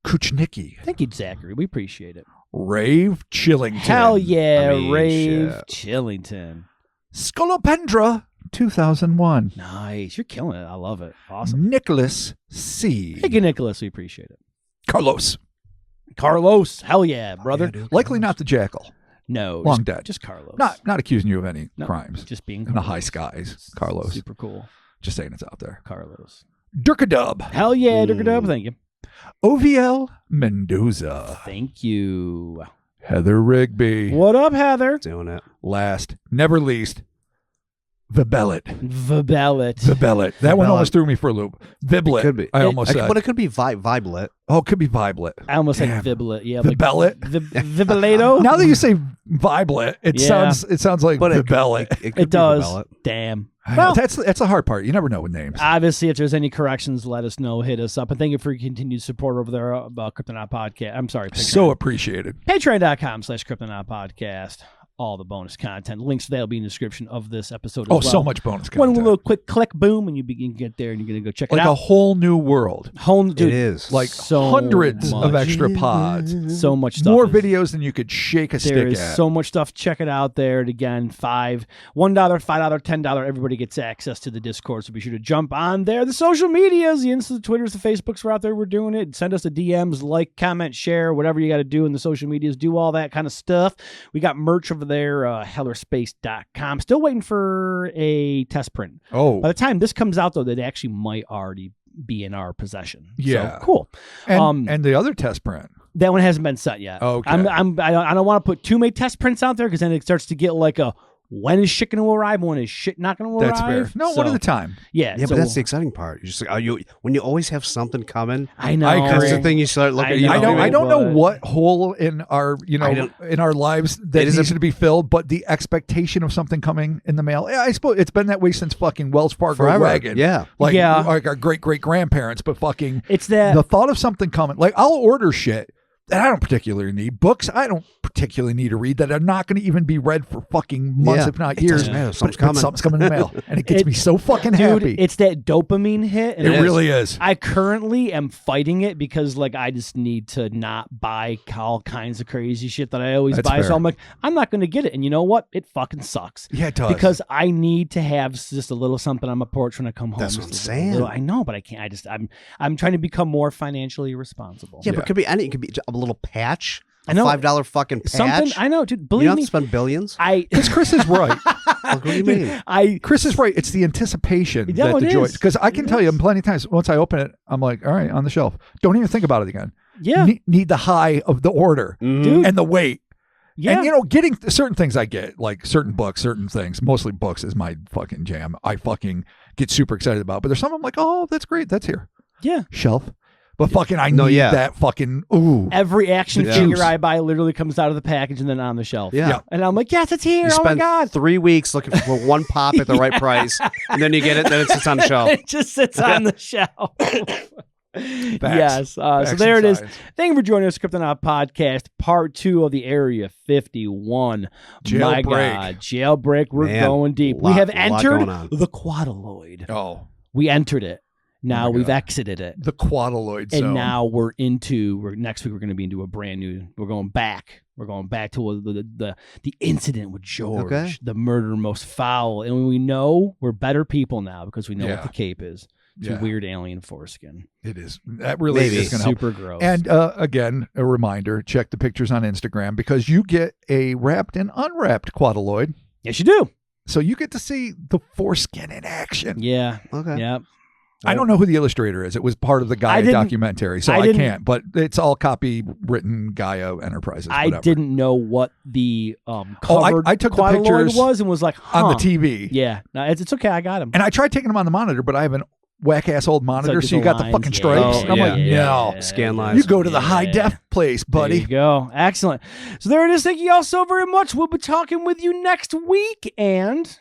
C: Kuchnicki.
B: Thank you, Zachary. We appreciate it.
C: Rave Chillington.
B: Hell yeah,
D: I mean,
B: Rave
D: shit.
B: Chillington.
C: Scolopendra 2001.
B: Nice. You're killing it. I love it. Awesome.
C: Nicholas C.
B: Thank you, Nicholas. We appreciate it.
C: Carlos.
B: Hell yeah, brother.
D: Yeah, dude.
C: Likely not the Jackal.
B: No.
C: Long
B: just,
C: dead.
B: Just Carlos.
C: Not accusing you of any
B: No,
C: crimes.
B: Just being
C: In the high skies, Carlos.
B: Super cool.
C: Just saying it's out there.
B: Carlos.
C: Durkadub.
B: Hell yeah, Dub. Thank you.
C: OVL Mendoza.
B: Thank you.
C: Heather Rigby.
B: What up, Heather?
D: Doing it.
C: Last, never least, Vibellet.
B: Vibellet.
C: That one
D: Vibellet.
C: almost threw me for a loop. Viblet.
D: Could be.
C: I almost said.
D: But it could be Vibelet.
C: Oh, it could be Viblet.
B: I almost said
C: Damn.
B: Viblet. Yeah.
C: Vibellet.
B: Vibelato?
C: Now that you say Viblet, it
B: Yeah.
C: sounds like
D: But
C: Vibellet.
D: It could
B: It
D: be
B: does.
D: Vibelet.
B: Damn. Well,
C: That's the hard part. You never know with names.
B: obviously, if there's any corrections, let us know. Hit us up. And thank you for your continued support over there about Cryptonaut Podcast. I'm sorry. Patreon.
C: So appreciated.
B: Patreon.com/Cryptonaut Podcast. All the bonus content. Links to that will be in the description of this episode as
C: Oh,
B: well.
C: so much bonus
B: One
C: content.
B: little quick click, boom, and you can get there and you're going to go check
C: Like
B: it out.
C: a whole new world.
B: Dude,
D: It is.
C: Like
B: so
C: hundreds of
B: much.
C: extra pods.
B: So much stuff.
C: More
B: is-
C: videos than you could shake a
B: There
C: stick
B: is
C: at.
B: so much stuff. Check it out there. And again, $1, $5, $10. Everybody gets access to the Discord, so be sure to jump on there. The social medias, the Insta, the Twitters, the Facebooks are out there. We're doing it. Send us the DMs, like, comment, share, whatever you got to do in the social medias. Do all that kind of stuff. We got merch over there, hellerspace.com. Still waiting for a test print.
C: Oh,
B: By the time this comes out, though, that actually might already be in our possession.
C: Yeah.
B: So, cool.
C: and the other test print.
B: That one hasn't been sent yet.
C: Okay.
B: I don't want to put too many test prints out there because then it starts to get like a when is shit going to arrive, when is shit not going to arrive.
C: That's fair. No, one at a time.
B: Yeah,
D: Yeah,
B: so
D: but that's the exciting part. You're just like, when you always have something coming.
B: I know.
C: I agree.
D: That's the thing you start looking.
B: I know.
C: I don't know
B: but-
C: what hole in our in our lives that
D: It is
C: needs to be filled, but the expectation of something coming in the mail. I suppose it's been that way since fucking Wells Fargo
D: Forever.
C: wagon.
D: Yeah.
C: like
B: Yeah.
C: like our great grandparents. But fucking
B: It's that.
C: the thought of something coming. Like I'll order shit that I don't particularly need. Books I don't particularly need to read that are not going to even be read for fucking months,
D: Yeah.
C: if not
D: It
C: years.
D: doesn't matter.
C: But
D: Something's coming.
C: something's coming in the mail, and it gets me so fucking
B: dude,
C: happy.
B: it's that dopamine hit. And
C: It really is.
B: I currently am fighting it because like I just need to not buy all kinds of crazy shit that I always
C: That's
B: buy.
C: fair.
B: So I'm like, I'm not going to get it. And you know what? It fucking sucks.
C: Yeah, it does.
B: Because I need to have just a little something on my porch when I come home.
D: That's what
B: Just
D: I'm
B: a
D: saying.
B: little- I know, but I can't. I'm trying to become more financially responsible.
D: Yeah, but it could be any. It could be a little patch.
B: I know.
D: $5 fucking patch.
B: Something I know, dude.
D: You
B: Believe
D: don't have
B: me,
D: to spend billions.
C: Because Chris is right.
D: What do you mean?
C: Chris is right. It's the anticipation
B: Yeah,
C: that the
B: it
C: joy.
B: is.
C: Because I can
B: It
C: tell you
B: is.
C: plenty of times, once I open it, I'm like, all right, on the shelf. Don't even think about it again.
B: yeah,
C: Need the high of the order
B: dude.
C: and the weight.
B: Yeah,
C: And, getting certain things I get, like certain books, certain things, mostly books is my fucking jam. I fucking get super excited about. But there's some I'm like, oh, that's great. That's here.
B: yeah.
C: Shelf. But fucking, I
D: No,
C: need
D: yeah.
C: that fucking, ooh.
B: Every action
C: The
B: figure
C: juice.
B: I buy literally comes out of the package and then on the shelf.
D: Yeah.
B: And I'm like, yes, it's here.
D: You
B: Oh my
D: spend
B: god.
D: 3 weeks looking for one pop at the right price, and then you get it, then it sits on the shelf.
B: It just sits on the shelf. Yes. So
C: Facts
B: there it
C: and
B: is.
C: science.
B: Thank you for joining us, Cryptonaut Podcast, part 2 of the Area 51. My
C: Jailbreak.
B: God, Jailbreak. We're
D: Man,
B: going deep. We
D: lot-
B: have
D: lot
B: entered
D: going on.
B: the Quataloid.
C: Oh.
B: We entered it. Now
C: Oh my
B: we've
C: God.
B: exited it.
C: The Quataloid zone.
B: And now next week we're going to be into a brand new. We're going back. We're going back to the incident with George,
D: Okay.
B: the murder most foul, and we know we're better people now because we know
C: Yeah.
B: what the cape is. It's a weird alien foreskin.
C: It is. That really
D: Maybe.
C: is going to help.
B: Super gross.
C: And again, a reminder: check the pictures on Instagram because you get a wrapped and unwrapped Quataloid,
B: yes, you do.
C: so you get to see the foreskin in action.
B: Yeah.
D: Okay.
B: Yeah.
C: I don't know who the illustrator is. It was part of the
B: I
C: Gaia
B: didn't-
C: documentary, so
B: I
C: I
B: didn't-
C: can't. But it's all copywritten Gaia Enterprises.
B: I
C: Whatever.
B: didn't know what the covered
C: I took the
B: Quataloid
C: pictures
B: was and was like, huh.
C: on the TV.
B: Yeah, no, it's okay. I got him.
C: And I tried taking them on the monitor, but I have an whack ass old monitor,
B: it's
C: so you
B: the
C: got the
B: lines,
C: fucking
B: yeah.
C: stripes.
D: Oh,
C: And I'm
D: yeah,
C: like,
D: yeah,
C: no.
D: Scan
C: You
D: lines.
C: go to the high def place, buddy.
B: There you go. Excellent. So there it is. Thank you all so very much. We'll be talking with you next week, and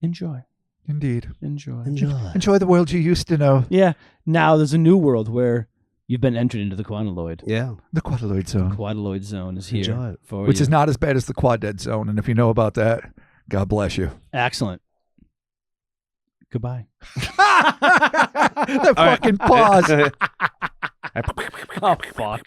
B: enjoy.
C: Indeed.
B: Enjoy.
C: Enjoy the world you used to know.
B: Yeah. Now there's a new world where you've been entered into the Quataloid.
D: Yeah.
C: The Quataloid zone,
B: Quataloid zone is here
D: Enjoy it.
B: for
C: which
B: you.
C: is not as bad as the Quad Dead zone. And if you know about that, God bless you.
B: Excellent. Goodbye.
C: That fucking pause.
B: Oh, fuck.